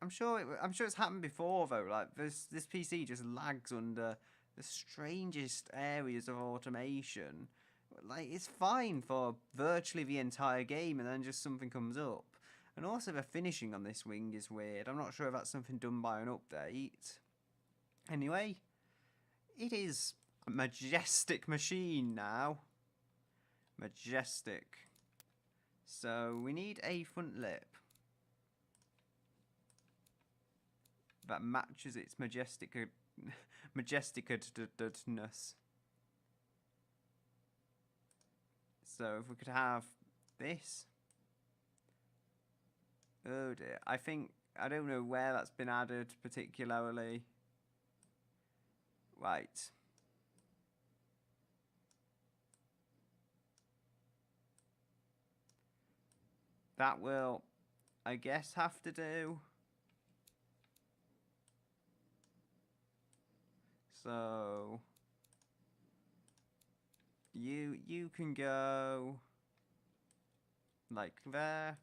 I'm sure it's happened before though. Like this PC just lags under the strangest areas of automation. Like it's fine for virtually the entire game, and then just something comes up. And also the finishing on this wing is weird. I'm not sure if that's something done by an update. Anyway, it is a majestic machine now. Majestic. So we need a front lip that matches its majesticness. So if we could have this. Oh dear. I don't know where that's been added particularly. Right. That will, I guess, have to do. So you can go like there.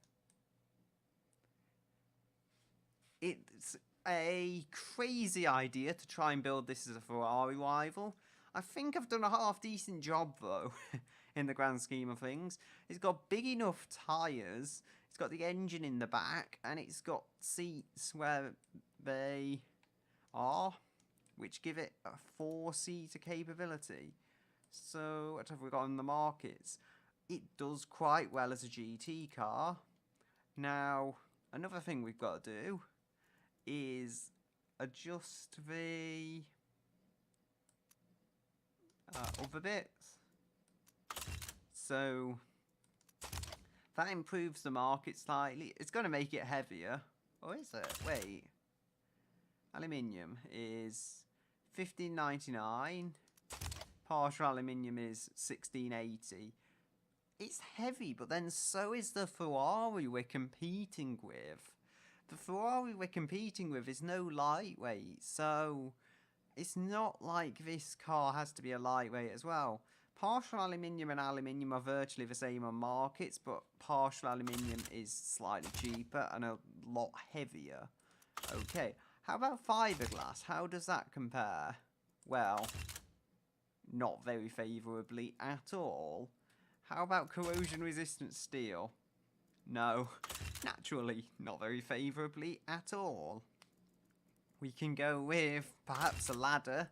It's a crazy idea to try and build this as a Ferrari rival. I think I've done a half decent job though, in the grand scheme of things. It's got big enough tyres, it's got the engine in the back, and it's got seats where they are, which give it a 4-seater capability. So what have we got on the markets? It does quite well as a GT car. Now, another thing we've got to do is adjust the other bits. So that improves the market slightly. It's going to make it heavier. Or is it? Wait. Aluminium is $15.99. Partial aluminium is $16.80. It's heavy, but then so is the Ferrari we're competing with. The Ferrari we're competing with is no lightweight, so it's not like this car has to be a lightweight as well. Partial aluminium and aluminium are virtually the same on markets, but partial aluminium is slightly cheaper and a lot heavier. Okay, how about fiberglass? How does that compare? Well, not very favourably at all. How about corrosion-resistant steel? No, naturally, not very favourably at all. We can go with perhaps a ladder.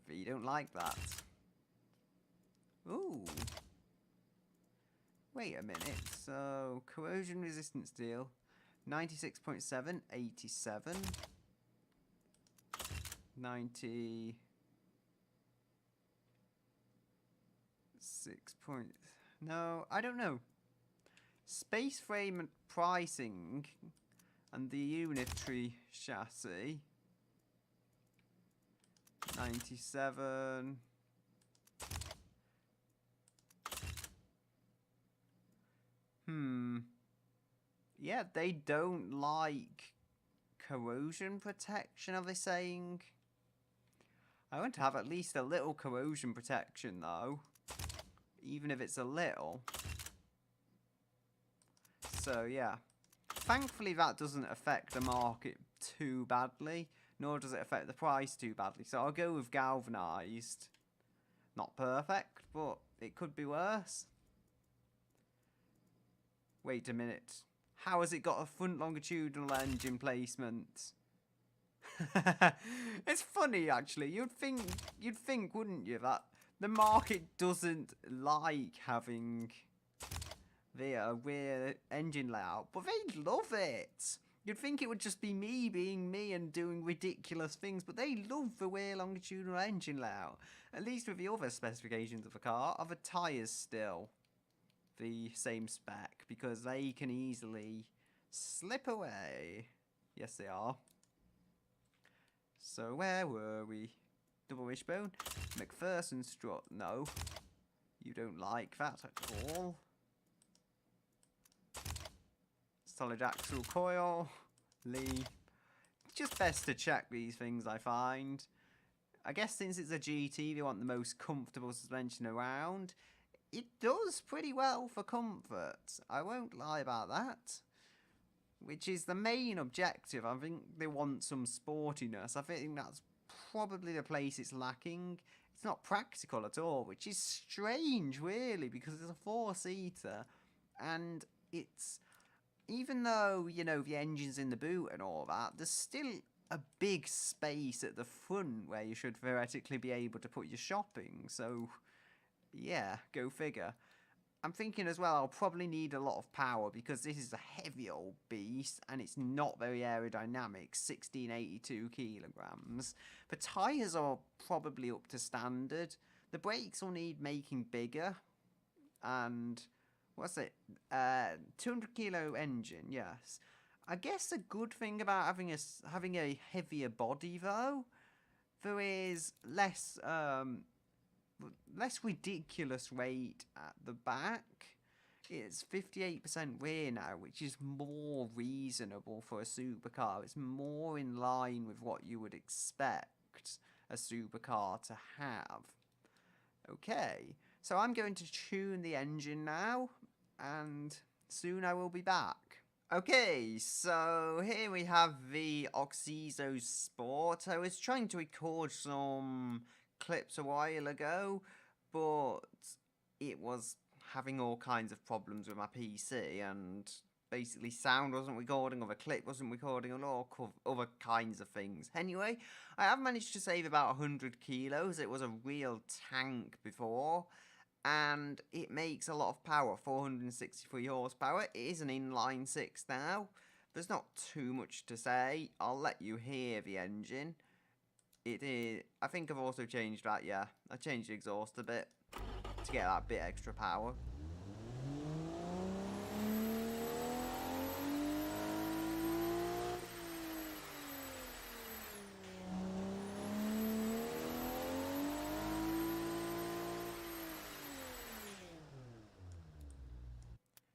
We don't like that. Ooh. Wait a minute. So, corrosion resistant steel. 96.7, 87. 96 point... No, I don't know. Space frame and pricing and the unitary chassis. 97. Yeah, they don't like corrosion protection, are they saying? I want to have at least a little corrosion protection, though. Even if it's a little. So, yeah. Thankfully, that doesn't affect the market too badly. Nor does it affect the price too badly. So I'll go with galvanised. Not perfect, but it could be worse. Wait a minute. How has it got a front longitudinal engine placement? It's funny, actually. You'd think, wouldn't you, that the market doesn't like having the rear engine layout, but they love it. You'd think it would just be me being me and doing ridiculous things, but they love the rear longitudinal engine layout. At least with the other specifications of the car, are the tyres still the same spec? Because they can easily slip away. Yes, they are. So where were we? Double wishbone. McPherson strut. No. You don't like that at all. Solid axle coil, leaf. Just best to check these things, I find. I guess since it's a GT, they want the most comfortable suspension around. It does pretty well for comfort. I won't lie about that. Which is the main objective. I think they want some sportiness. I think that's probably the place it's lacking. It's not practical at all, which is strange, really, because it's a four-seater. And it's... Even though, you know, the engine's in the boot and all that, there's still a big space at the front where you should theoretically be able to put your shopping. So, yeah, go figure. I'm thinking as well, I'll probably need a lot of power because this is a heavy old beast and it's not very aerodynamic, 1682 kilograms. The tyres are probably up to standard. The brakes will need making bigger and... What's it? 200 kilo engine, yes. I guess a good thing about having a heavier body, though, there is less ridiculous weight at the back. It's 58% rear now, which is more reasonable for a supercar. It's more in line with what you would expect a supercar to have. Okay, so I'm going to tune the engine now. And soon I will be back. Okay, so here we have the Oxizo Sport. I was trying to record some clips a while ago, but it was having all kinds of problems with my PC, and basically sound wasn't recording, or the clip wasn't recording, and all other kinds of things. Anyway, I have managed to save about 100 kilos. It was a real tank before. And it makes a lot of power, 463 horsepower. It is an inline 6 now. There's not too much to say. I'll let you hear the engine. It is... I think I've also changed that, yeah. I changed the exhaust a bit to get that bit extra power.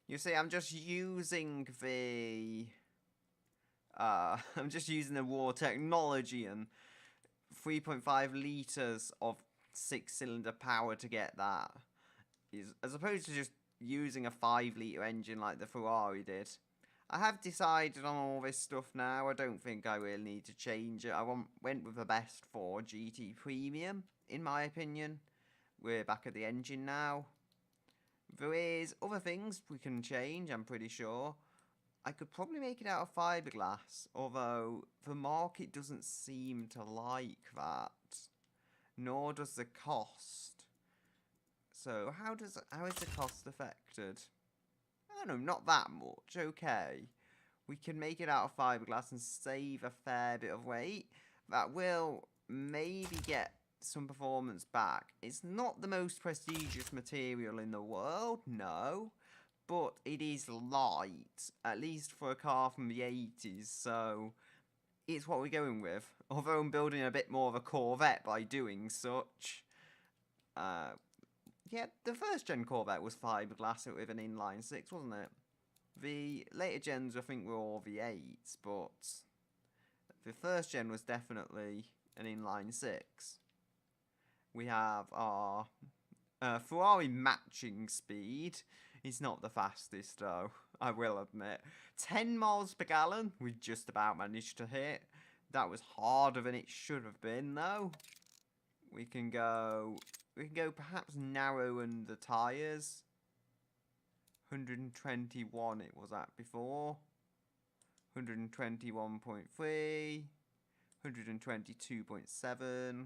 You see, I'm just using the raw technology and 3.5 litres of 6-cylinder power to get that, as opposed to just using a 5-litre engine like the Ferrari did. I have decided on all this stuff now. I don't think I really need to change it. I went with the best for GT Premium, in my opinion. We're back at the engine now. There is other things we can change, I'm pretty sure. I could probably make it out of fiberglass, although the market doesn't seem to like that. Nor does the cost. So how is the cost affected? I don't know, not that much. Okay. We can make it out of fiberglass and save a fair bit of weight. That will maybe get some performance back. It's not the most prestigious material in the world, no. But it is light, at least for a car from the 80s, so it's what we're going with. Although I'm building a bit more of a Corvette by doing such. Yeah, the first gen Corvette was fiberglass with an inline 6, wasn't it? The later gens, I think, were all V8s, but the first gen was definitely an inline 6. We have our Ferrari matching speed. It's not the fastest, though, I will admit. 10 miles per gallon, we just about managed to hit. That was harder than it should have been, though. We can go perhaps narrow the tyres. 121 it was at before. 121.3. 122.7.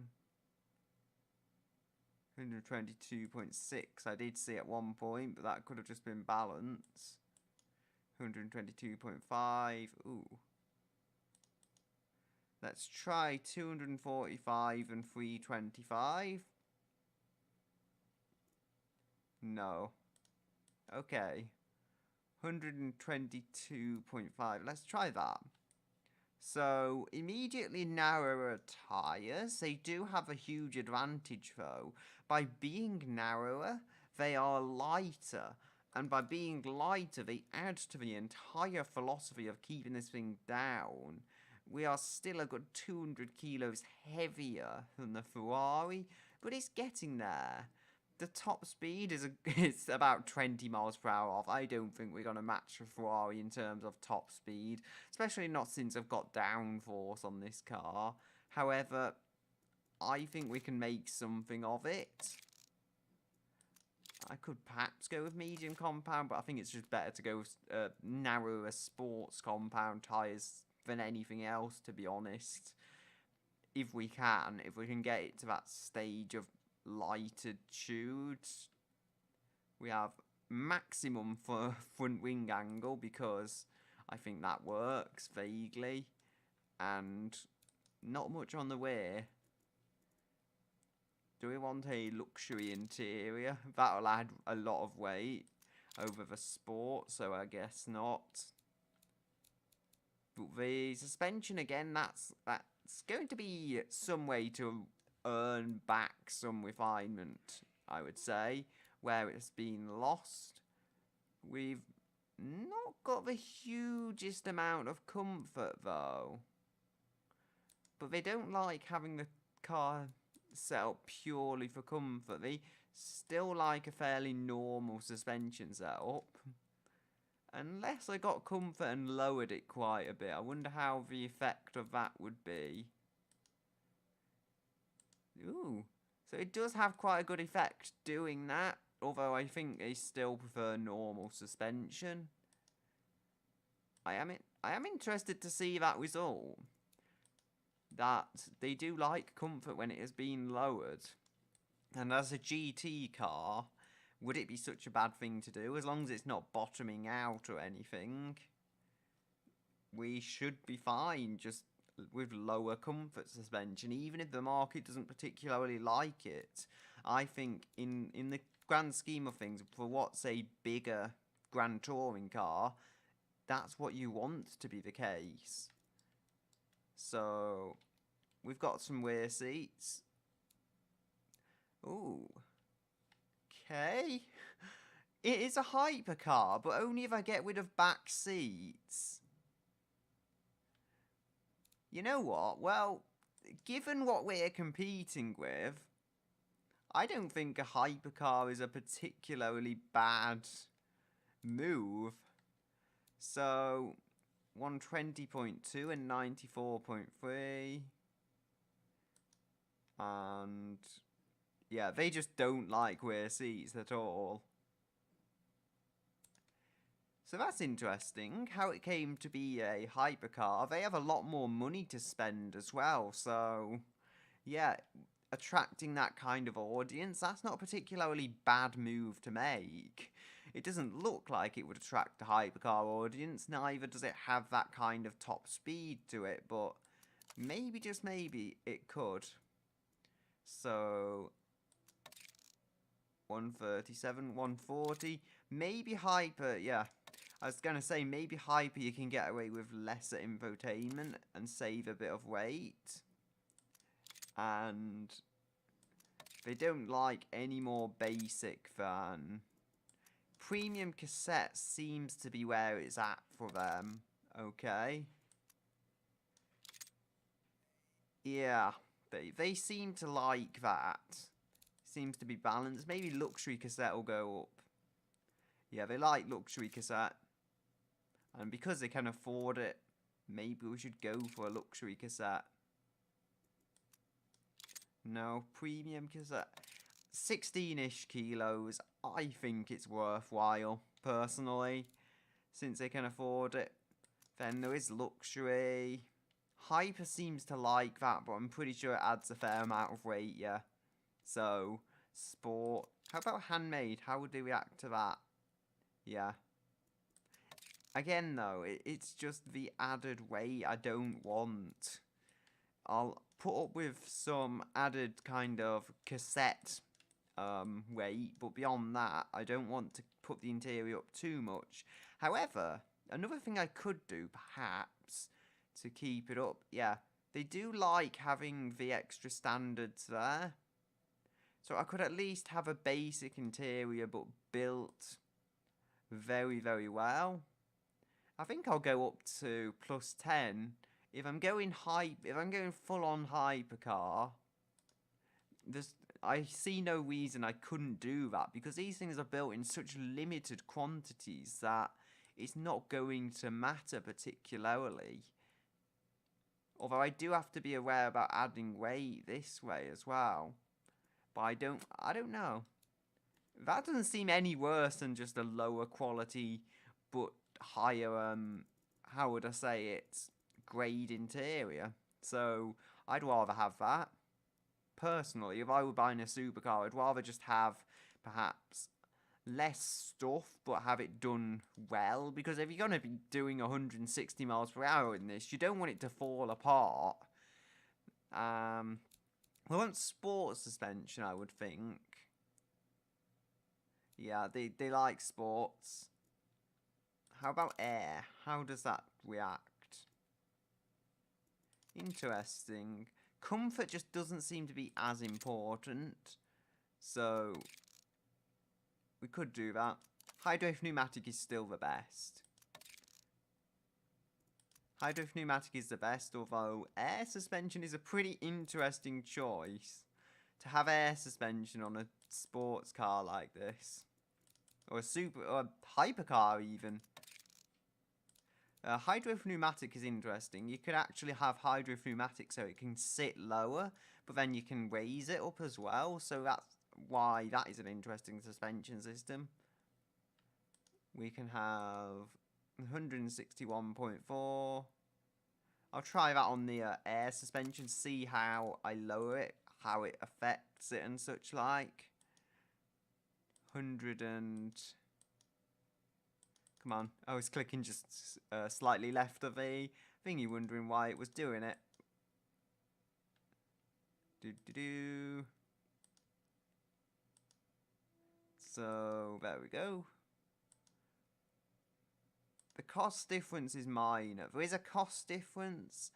122.6 I did see at one point, but that could have just been balance. 122.5. Ooh. Let's try 245 and 325. No. Okay. 122.5. Let's try that. So, immediately narrower tyres. They do have a huge advantage, though. By being narrower, they are lighter. And by being lighter, they add to the entire philosophy of keeping this thing down. We are still a good 200 kilos heavier than the Ferrari, but it's getting there. The top speed is about 20 miles per hour off. I don't think we're going to match the Ferrari in terms of top speed, especially not since I've got downforce on this car. However, I think we can make something of it. I could perhaps go with medium compound, but I think it's just better to go with narrower sports compound tyres than anything else, to be honest. If we can get it to that stage of lightitude. We have maximum for front wing angle because I think that works vaguely, and not much on the way. Do we want a luxury interior? That'll add a lot of weight over the sport, so I guess not. But the suspension, again, that's going to be some way to earn back some refinement, I would say, where it's been lost. We've not got the hugest amount of comfort, though. But they don't like having the car set up purely for comfort. They still like a fairly normal suspension setup. Unless I got comfort and lowered it quite a bit. I wonder how the effect of that would be. Ooh, so it does have quite a good effect doing that, although I think they still prefer normal suspension. I am interested to see that result. That they do like comfort when it has been lowered. And as a GT car, would it be such a bad thing to do? As long as it's not bottoming out or anything, we should be fine just with lower comfort suspension, even if the market doesn't particularly like it. I think in the grand scheme of things, for what's a bigger Grand Touring car, that's what you want to be the case. So, we've got some rear seats. Ooh. Okay. It is a hypercar, but only if I get rid of back seats. You know what? Well, given what we're competing with, I don't think a hypercar is a particularly bad move. So 120.2 and 94.3. And yeah, they just don't like rear seats at all. So that's interesting, how it came to be a hypercar. They have a lot more money to spend as well, so yeah, attracting that kind of audience, that's not a particularly bad move to make. It doesn't look like it would attract a hypercar audience, neither does it have that kind of top speed to it, but maybe, just maybe, it could. So 137, 140, maybe hyper, yeah. I was going to say, maybe hyper you can get away with lesser infotainment and save a bit of weight. And they don't like any more basic than... Premium cassette seems to be where it's at for them. Okay. Yeah, they seem to like that. Seems to be balanced. Maybe luxury cassette will go up. Yeah, they like luxury cassette. And because they can afford it, maybe we should go for a luxury cassette. No, premium cassette. 16-ish kilos. I think it's worthwhile, personally, since they can afford it. Then there is luxury. Hyper seems to like that, but I'm pretty sure it adds a fair amount of weight, yeah. So, sport. How about handmade? How would they react to that? Yeah. Again, though, it's just the added weight I don't want. I'll put up with some added kind of cassette weight, but beyond that, I don't want to put the interior up too much. However, another thing I could do, perhaps, to keep it up, yeah, they do like having the extra standards there. So I could at least have a basic interior, but built very, very well. I think I'll go up to +10. If I'm going full on hypercar, I see no reason I couldn't do that, because these things are built in such limited quantities that it's not going to matter particularly. Although I do have to be aware about adding weight this way as well. But I don't know. That doesn't seem any worse than just a lower quality but higher, how would I say it, grade interior. So I'd rather have that. Personally, if I were buying a supercar, I'd rather just have perhaps less stuff but have it done well, because if you're going to be doing 160 miles per hour in this, you don't want it to fall apart. I want sport suspension, I would think. Yeah, they like sports. How about air? How does that react? Interesting. Comfort just doesn't seem to be as important. So, we could do that. Hydro pneumatic is still the best. Hydro pneumatic is the best, although air suspension is a pretty interesting choice. To have air suspension on a sports car like this. Or a hypercar even. Hydro pneumatic is interesting. You could actually have hydro pneumatic so it can sit lower, but then you can raise it up as well. So that's why that is an interesting suspension system. We can have 161.4. I'll try that on the air suspension, see how I lower it, how it affects it and such like. 100 and... Come on, I was clicking just slightly left of the thingy, wondering why it was doing it. So, there we go. The cost difference is minor. There is a cost difference.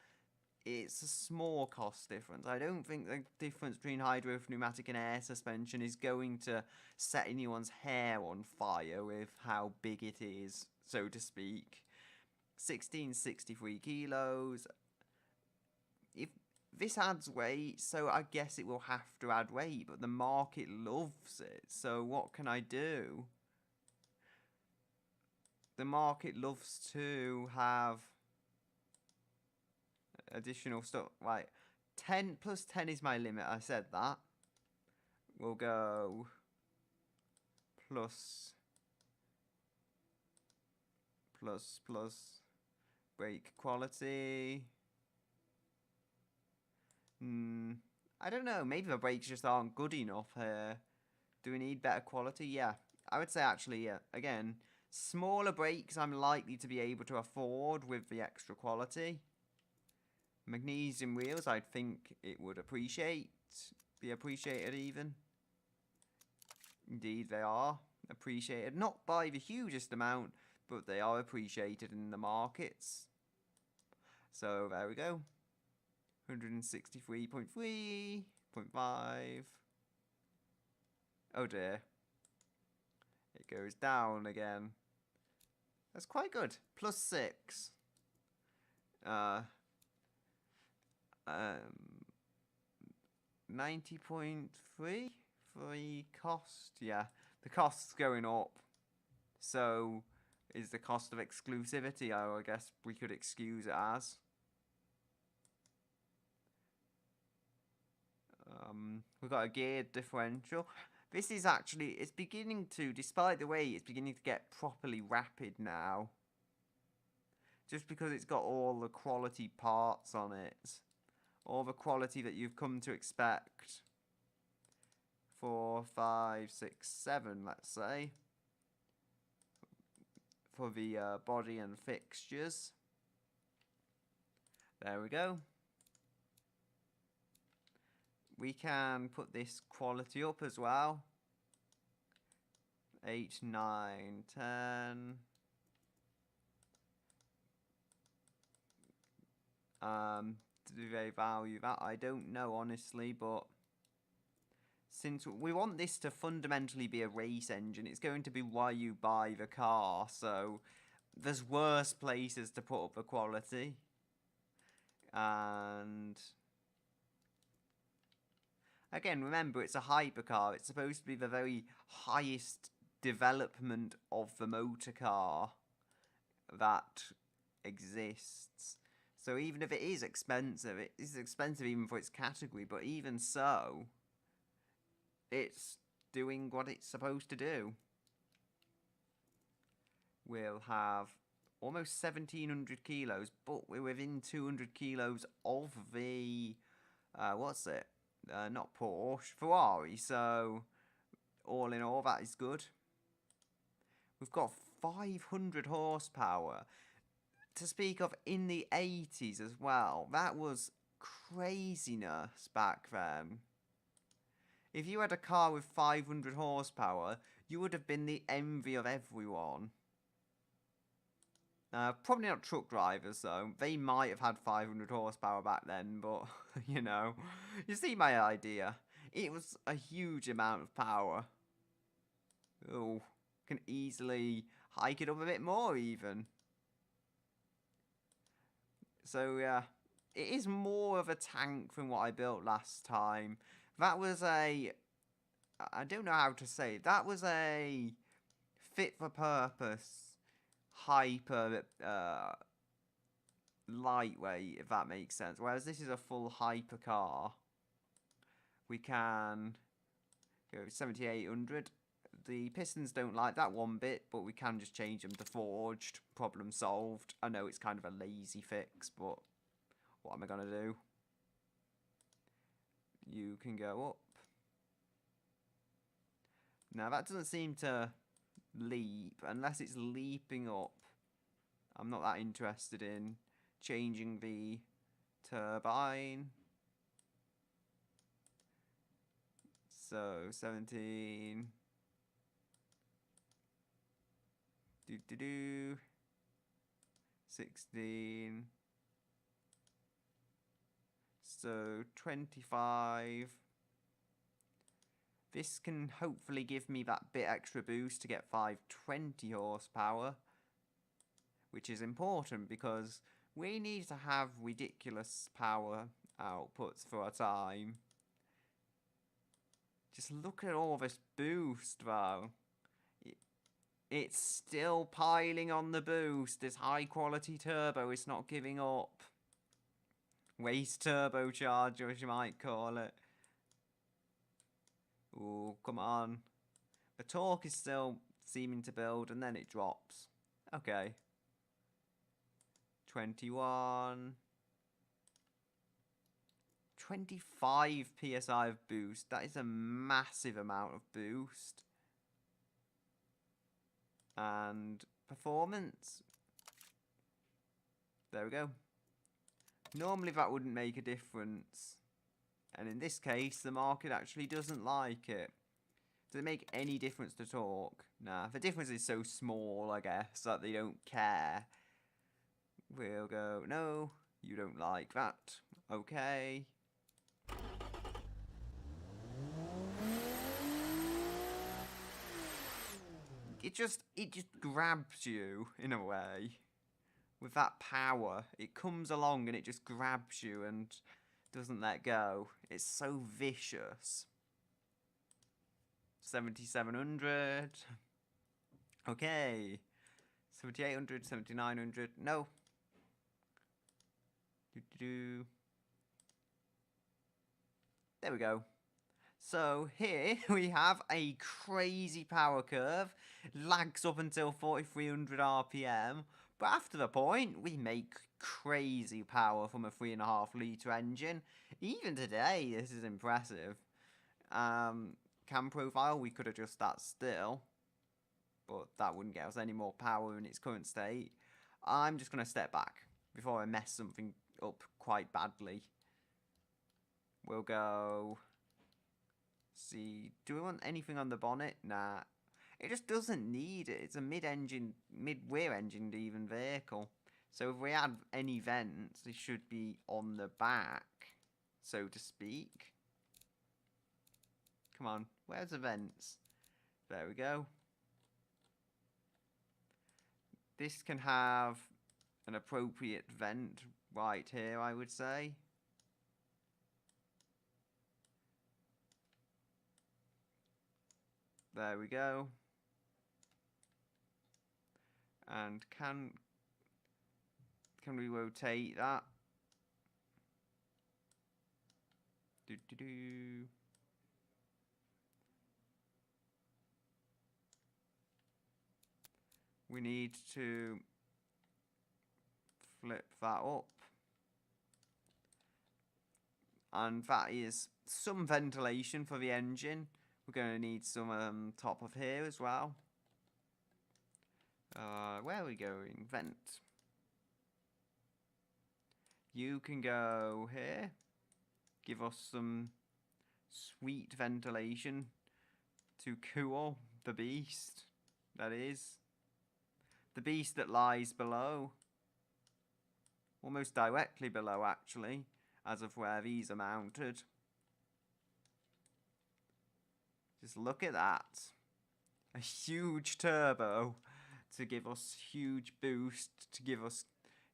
It's a small cost difference. I don't think the difference between hydro pneumatic and air suspension is going to set anyone's hair on fire with how big it is, so to speak. 1663 kilos. this adds weight, so I guess it will have to add weight, but the market loves it, so what can I do? The market loves to have additional stuff. Right, 10 plus 10 is my limit, I said that. We'll go plus brake quality. I don't know, maybe the brakes just aren't good enough here. Do we need better quality? Yeah, I would say actually, yeah. Again, smaller brakes I'm likely to be able to afford with the extra quality. Magnesium wheels, I'd think it would be appreciated even. Indeed, they are appreciated. Not by the hugest amount, but they are appreciated in the markets. So, there we go. 163.3.5. Oh dear. It goes down again. That's quite good. Plus 6. 90.3 for the cost. Yeah, the cost's going up. So is the cost of exclusivity, I guess we could excuse it as. We've got a geared differential. This is actually, it's beginning to, despite the weight, it's beginning to get properly rapid now. Just because it's got all the quality parts on it. All the quality that you've come to expect. 4, 5, 6, 7, let's say. For the body and fixtures. There we go. We can put this quality up as well. 8, 9, 10. Do they value that? I don't know, honestly, but since we want this to fundamentally be a race engine, it's going to be why you buy the car, so there's worse places to put up the quality. And again, remember, it's a hypercar. It's supposed to be the very highest development of the motor car that exists. So even if it is expensive even for its category, but even so, it's doing what it's supposed to do. We'll have almost 1,700 kilos, but we're within 200 kilos of the, what's it? Not Porsche, Ferrari, so all in all, that is good. We've got 500 horsepower. To speak of, in the 80s as well, that was craziness back then. If you had a car with 500 horsepower, you would have been the envy of everyone. Probably not truck drivers, though. They might have had 500 horsepower back then, but, you know. You see my idea. It was a huge amount of power. Oh, can easily hike it up a bit more, even. So, yeah, it is more of a tank than what I built last time. That was a, I don't know how to say it. That was a fit-for-purpose, hyper, lightweight, if that makes sense. Whereas this is a full hyper car. We can go 7,800. The pistons don't like that one bit, but we can just change them to forged. Problem solved. I know it's kind of a lazy fix, but what am I going to do? You can go up. Now that doesn't seem to leap, unless it's leaping up. I'm not that interested in changing the turbine. So 17. 16. So 25. This can hopefully give me that bit extra boost to get 520 horsepower, which is important because we need to have ridiculous power outputs for a time. Just look at all this boost, though. It's still piling on the boost. This high quality turbo is not giving up. Waste turbocharger, as you might call it. Ooh, come on. The torque is still seeming to build, and then it drops. Okay. 21. 25 PSI of boost. That is a massive amount of boost. And performance. There we go. Normally that wouldn't make a difference. And in this case, the market actually doesn't like it. Does it make any difference to torque? Nah, the difference is so small, I guess, that they don't care. We'll go, no, you don't like that. Okay. It just grabs you, in a way. With that power, it comes along and it just grabs you and doesn't let go. It's so vicious. 7700. Okay. 7800, 7900. No. There we go. So here we have a crazy power curve. Lags up until 4300 RPM. But after the point, we make crazy power from a 3.5 litre engine. Even today, this is impressive. Cam profile, we could adjust that still. But that wouldn't get us any more power in its current state. I'm just going to step back before I mess something up quite badly. We'll go... See, do we want anything on the bonnet? Nah. It just doesn't need it. It's a mid-rear engined even vehicle. So if we add any vents, they should be on the back, so to speak. Come on, where's the vents? There we go. This can have an appropriate vent right here, I would say. There we go. And can we rotate that? We need to flip that up. And that is some ventilation for the engine. We're going to need some top of here as well. Where are we going? Vent. You can go here. Give us some sweet ventilation to cool the beast. That is. The beast that lies below. Almost directly below, actually, as of where these are mounted. Just look at that. A huge turbo to give us huge boost, to give us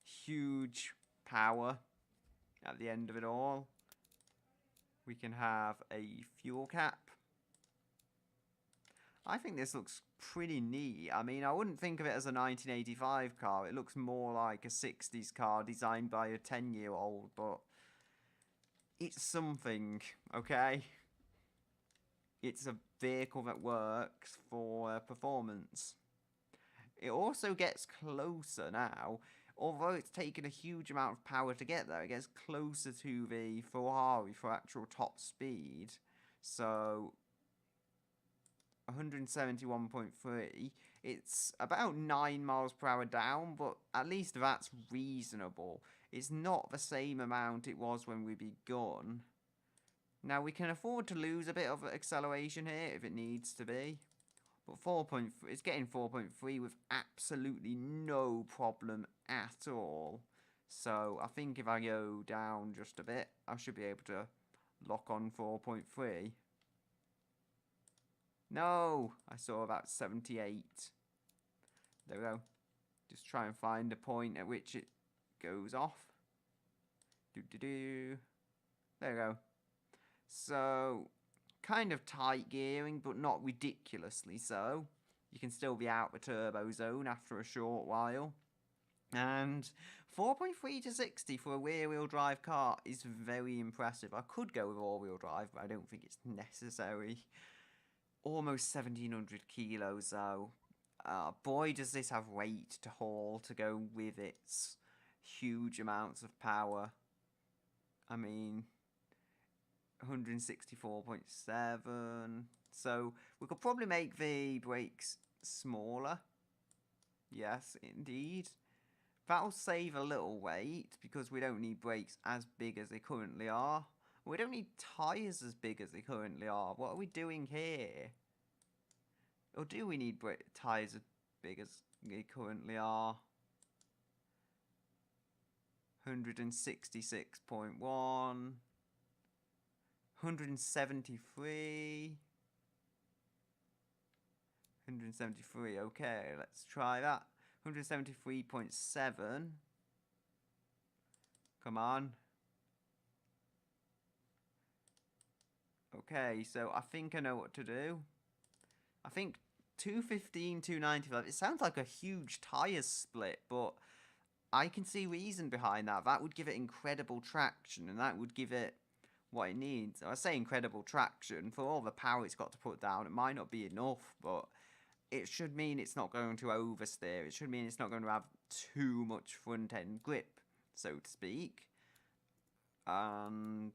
huge power at the end of it all. We can have a fuel cap. I think this looks pretty neat. I mean, I wouldn't think of it as a 1985 car. It looks more like a 60s car designed by a 10-year-old, but it's something, okay? It's a vehicle that works for performance. It also gets closer now. Although it's taken a huge amount of power to get there, it gets closer to the Ferrari for actual top speed. So 171.3. It's about 9 miles per hour down, but at least that's reasonable. It's not the same amount it was when we begun. Now we can afford to lose a bit of acceleration here if it needs to be. But 4.3, it's getting 4.3 with absolutely no problem at all. So I think if I go down just a bit, I should be able to lock on 4.3. No, I saw about 78. There we go. Just try and find a point at which it goes off. Do. There we go. So, kind of tight gearing, but not ridiculously so. You can still be out the turbo zone after a short while. And 4.3 to 60 for a rear-wheel drive car is very impressive. I could go with all-wheel drive, but I don't think it's necessary. Almost 1,700 kilos, though. Boy, does this have weight to haul to go with its huge amounts of power. I mean, 164.7. So we could probably make the brakes smaller. Yes, indeed. That'll save a little weight because we don't need brakes as big as they currently are. We don't need tyres as big as they currently are. What are we doing here? Or do we need tyres as big as they currently are? 166.1. 173. 173, okay, let's try that. 173.7. Come on. Okay, so I think I know what to do. I think 215, 295. It sounds like a huge tyre split, but I can see reason behind that. That would give it incredible traction, and that would give it what it needs. I say incredible traction. For all the power it's got to put down, it might not be enough, but it should mean it's not going to oversteer. It should mean it's not going to have too much front-end grip, so to speak. And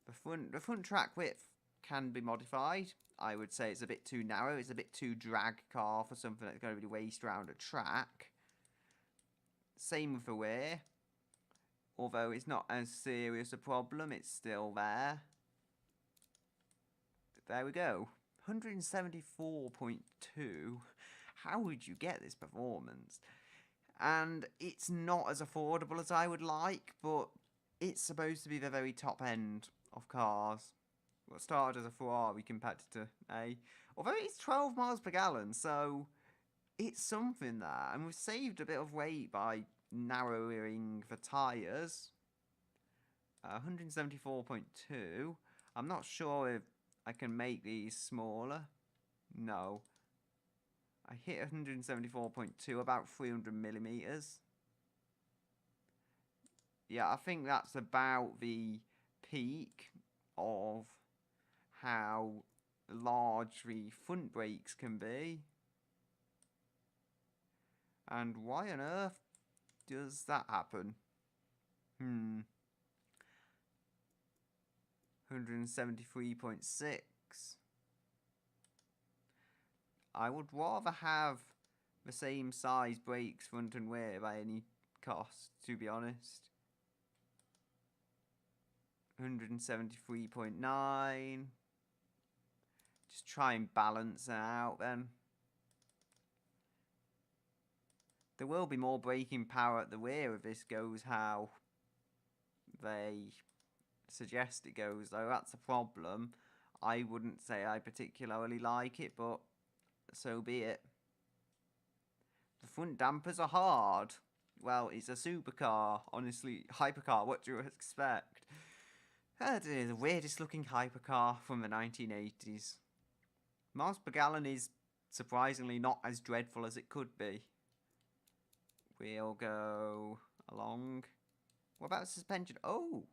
the front track width can be modified. I would say it's a bit too narrow. It's a bit too drag car for something that's going to be raced around a track. Same with the rear. Although it's not as serious a problem, it's still there. There we go. 174.2. How would you get this performance? And it's not as affordable as I would like, but it's supposed to be the very top end of cars. Well, it started as a Ferrari competitor, eh? Although it's 12 miles per gallon, so it's something there. And we've saved a bit of weight by narrowing the tyres. 174.2. I'm not sure if I can make these smaller. No. I hit 174.2, about 300 millimeters. Yeah, I think that's about the peak of how large the front brakes can be. And why on earth does that happen? 173.6. I would rather have the same size brakes front and rear by any cost, to be honest. 173.9. Just try and balance it out then. There will be more braking power at the rear if this goes how they suggest it goes, though. That's a problem. I wouldn't say I particularly like it, but so be it. The front dampers are hard. Well, it's a supercar. Honestly, hypercar, what do you expect? That is the weirdest looking hypercar from the 1980s. Miles per gallon is surprisingly not as dreadful as it could be. We'll go along. What about suspension? Oh,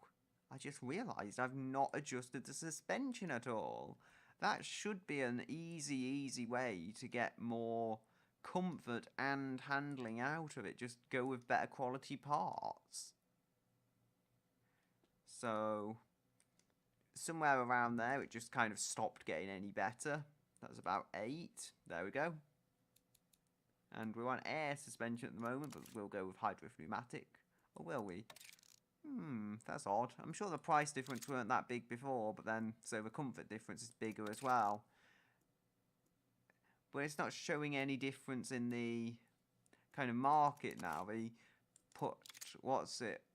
I just realised I've not adjusted the suspension at all. That should be an easy way to get more comfort and handling out of it. Just go with better quality parts. So, somewhere around there, it just kind of stopped getting any better. That was about 8. There we go. And we're on air suspension at the moment, but we'll go with hydrophilic pneumatic. Or will we? That's odd. I'm sure the price difference weren't that big before, but then, so the comfort difference is bigger as well. But it's not showing any difference in the kind of market now. They put,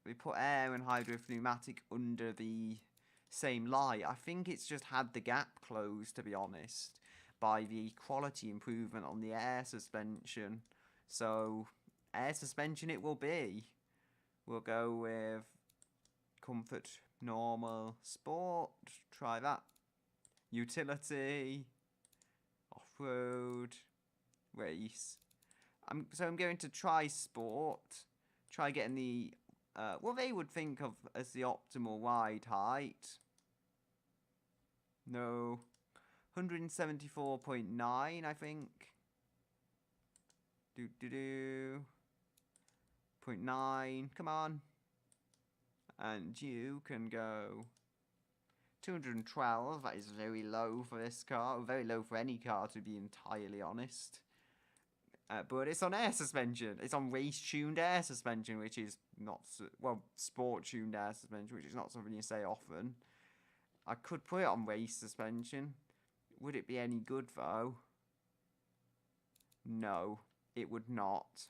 They put air and hydrophilic pneumatic under the same light. I think it's just had the gap closed, to be honest, by the quality improvement on the air suspension. So, air suspension it will be. We'll go with Comfort, normal, sport, try that. Utility, off-road, race. So I'm going to try sport, try getting the, what they would think of as the optimal ride height. No, 174.9, I think. 0.9, come on. And you can go 212, that is very low for this car, very low for any car to be entirely honest. But it's on air suspension, it's on race-tuned air suspension, which is not, well, sport-tuned air suspension, which is not something you say often. I could put it on race suspension. Would it be any good though? No, it would not.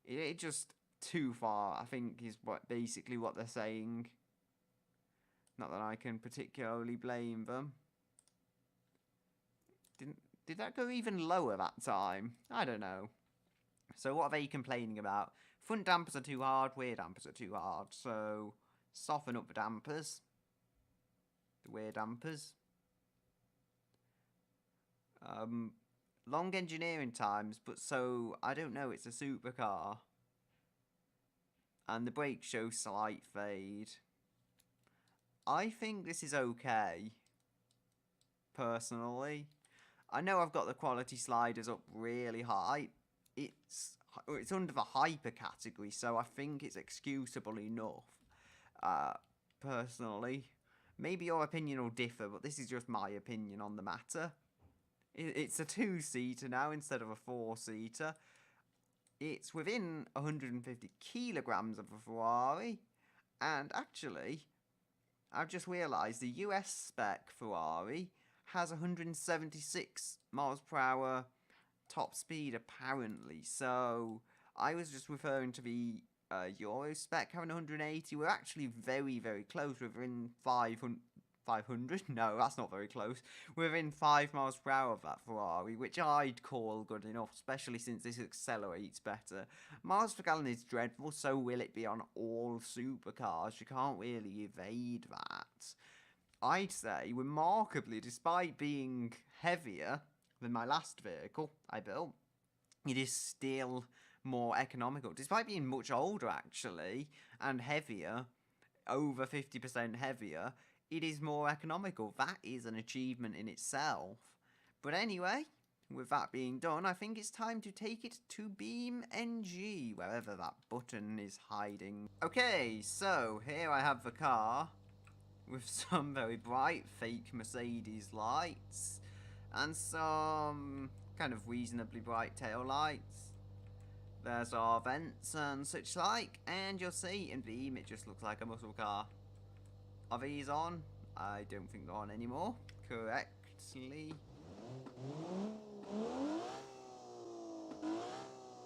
It just too far, I think, is basically what they're saying. Not that I can particularly blame them. Did that go even lower that time? I don't know. So what are they complaining about? Front dampers are too hard, rear dampers are too hard. So soften up the dampers. The rear dampers. Long engineering times, but so, I don't know, it's a supercar. And the brakes show slight fade. I think this is okay. Personally. I know I've got the quality sliders up really high. It's under the hyper category, so I think it's excusable enough. Personally. Maybe your opinion will differ, but this is just my opinion on the matter. It's a 2-seater now instead of a 4-seater. It's within 150 kilograms of a Ferrari. And actually, I've just realised the US spec Ferrari has 176 miles per hour top speed apparently. So I was just referring to the Euro spec having 180. We're actually very, very close. We're within 500. No, that's not very close. We're within 5 miles per hour of that Ferrari, which I'd call good enough, especially since this accelerates better. Miles per gallon is dreadful, so will it be on all supercars. You can't really evade that. I'd say, remarkably, despite being heavier than my last vehicle I built, it is still more economical. Despite being much older, actually, and heavier, over 50% heavier, it is more economical. That is an achievement in itself. But anyway, with that being done, I think it's time to take it to BeamNG, wherever that button is hiding. Okay, so here I have the car with some very bright fake Mercedes lights and some kind of reasonably bright tail lights. There's our vents and such like, and you'll see in Beam it just looks like a muscle car. Are these on? I don't think they're on anymore. Correctly.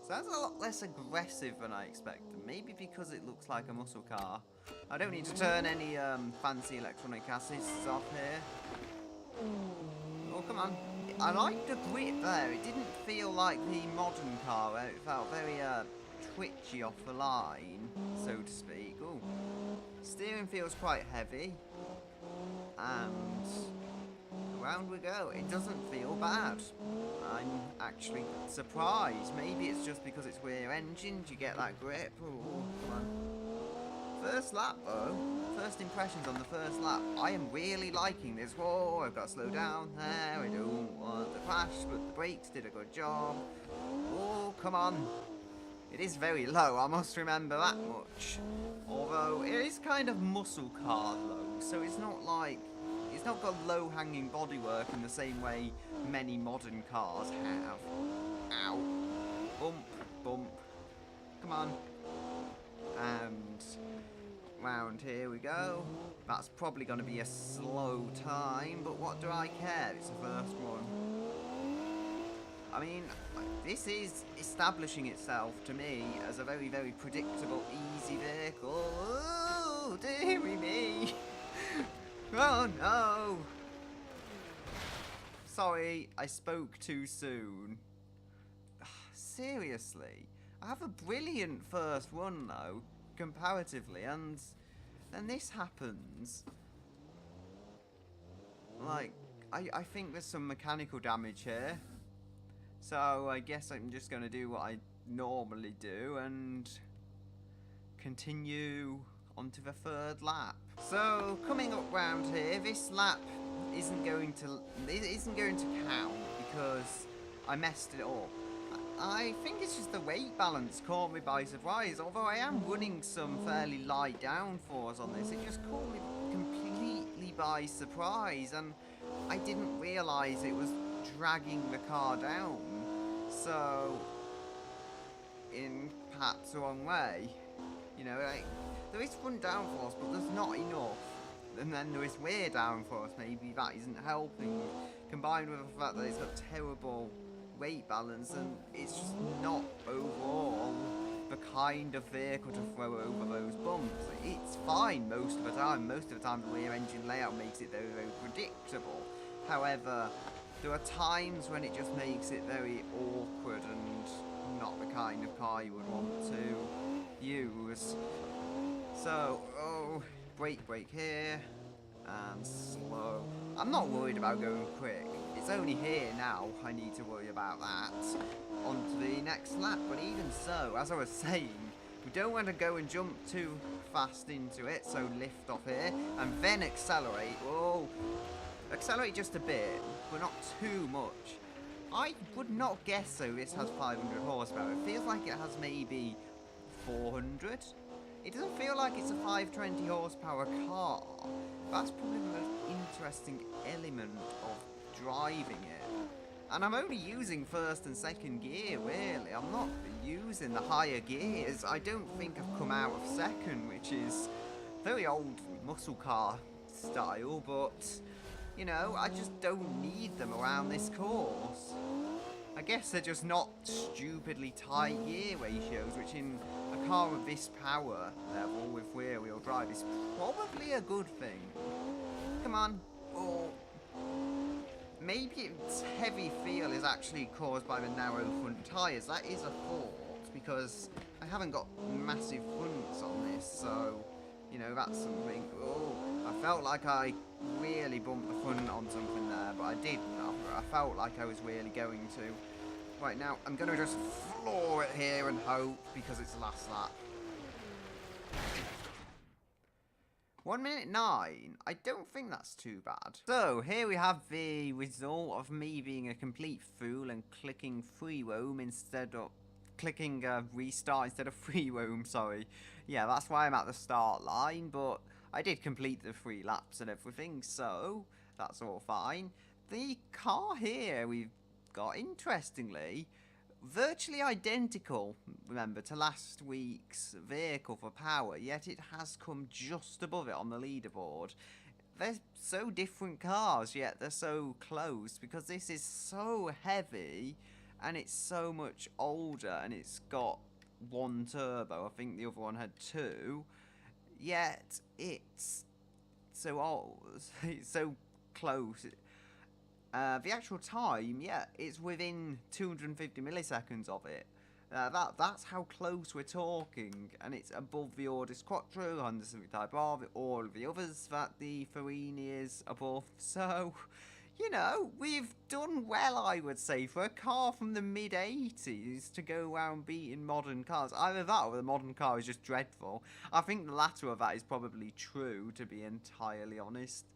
So that's a lot less aggressive than I expected. Maybe because it looks like a muscle car. I don't need to turn any fancy electronic assists off here. Oh, come on. I like the grip there. It didn't feel like the modern car where it felt very twitchy off the line, so to speak. Ooh. Steering feels quite heavy, and around we go. It doesn't feel bad. I'm actually surprised. Maybe it's just because it's rear engine, you get that grip. Ooh, come on. First lap though, first impressions on the first lap. I am really liking this. Whoa, I've got to slow down there. I don't want to crash, but the brakes did a good job. Oh, come on. It is very low, I must remember that much. Although, it is kind of muscle car low, so it's not like... It's not got low-hanging bodywork in the same way many modern cars have. Ow. Bump, bump. Come on. And... round here we go. That's probably going to be a slow time, but what do I care? It's the first one. I mean, this is establishing itself to me as a very, very predictable, easy vehicle. Oh, dearie me. Oh, no. Sorry, I spoke too soon. Seriously. I have a brilliant first run, though. comparatively, and then this happens. Like, I think there's some mechanical damage here. So I guess I'm just going to do what I normally do and continue onto the third lap. So coming up round here, this lap isn't going to count because I messed it up. I think it's just the weight balance caught me by surprise. Although I am running some fairly light downforce on this, it just caught me completely by surprise, and I didn't realise it was dragging the car down. So, in perhaps the wrong way, you know, like, there is front downforce, but there's not enough. And then there is rear downforce, maybe that isn't helping, combined with the fact that it's got terrible weight balance, and it's just not overall the kind of vehicle to throw over those bumps. It's fine most of the time. Most of the time the rear engine layout makes it very, very predictable. However, there are times when it just makes it very awkward and not the kind of car you would want to use. So, brake here, and slow. I'm not worried about going quick. It's only here now I need to worry about that. On to the next lap, but even so, as I was saying, we don't want to go and jump too fast into it, so lift off here, and then accelerate. Whoa. Accelerate just a bit, but not too much. I would not guess so this has 500 horsepower. It feels like it has maybe 400. It doesn't feel like it's a 520 horsepower car. That's probably the most interesting element of driving it. And I'm only using first and second gear, really. I'm not using the higher gears. I don't think I've come out of second, which is very old muscle car style, but, you know, I just don't need them around this course. I guess they're just not stupidly tight gear ratios, which in a car of this power level with rear-wheel drive is probably a good thing. Come on. Oh. Maybe its heavy feel is actually caused by the narrow front tyres. That is a thought, because I haven't got massive fronts on this, so, you know, that's something. Oh, I felt like I really bumped the front on something there, but I didn't. I felt like I was really going to. Right, now, I'm going to just floor it here and hope, because it's the last lap. 1 minute 9. I don't think that's too bad. So, here we have the result of me being a complete fool and clicking free roam instead of... clicking restart instead of free roam, sorry. Yeah, that's why I'm at the start line, but I did complete the 3 laps and everything, so that's all fine. The car here we've got, interestingly, virtually identical, remember, to last week's vehicle for power, yet it has come just above it on the leaderboard. They're so different cars, yet they're so close, because this is so heavy, and it's so much older, and it's got 1 turbo, I think the other one had 2, yet it's so old, it's so close. The actual time, yeah, it's within 250 milliseconds of it. That's how close we're talking, and it's above the Audis Quattro, Honda Civic Type R, all of the others that the Ferrari is above. So, you know, we've done well, I would say, for a car from the mid-80s to go around beating modern cars. Either that or the modern car is just dreadful. I think the latter of that is probably true, to be entirely honest.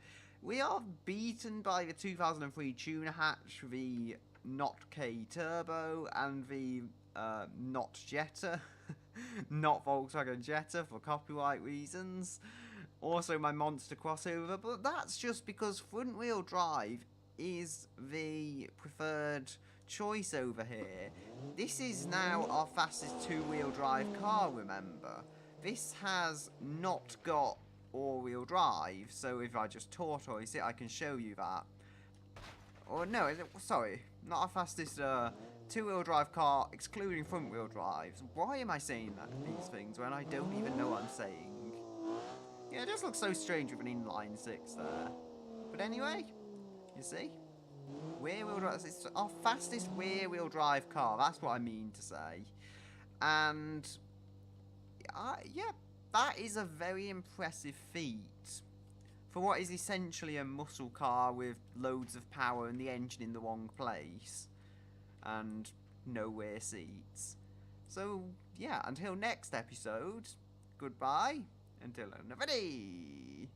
We are beaten by the 2003 tuner hatch, the Not K Turbo, and the Not Jetta. Not Volkswagen Jetta for copyright reasons. Also my Monster crossover, but that's just because front wheel drive is the preferred choice over here. This is now our fastest 2-wheel drive car, remember. This has not got all-wheel drive, so if I just tortoise it, I can show you that. Or no, sorry, not our fastest 2-wheel drive car, excluding front-wheel drives. Why am I saying these things when I don't even know what I'm saying? Yeah, it just looks so strange with an inline 6 there. But anyway, you see? Rear-wheel drive, it's our fastest rear-wheel drive car, that's what I mean to say. And, yeah, that is a very impressive feat. For what is essentially a muscle car with loads of power and the engine in the wrong place. And no rear seats. So, yeah, until next episode, goodbye, until another day.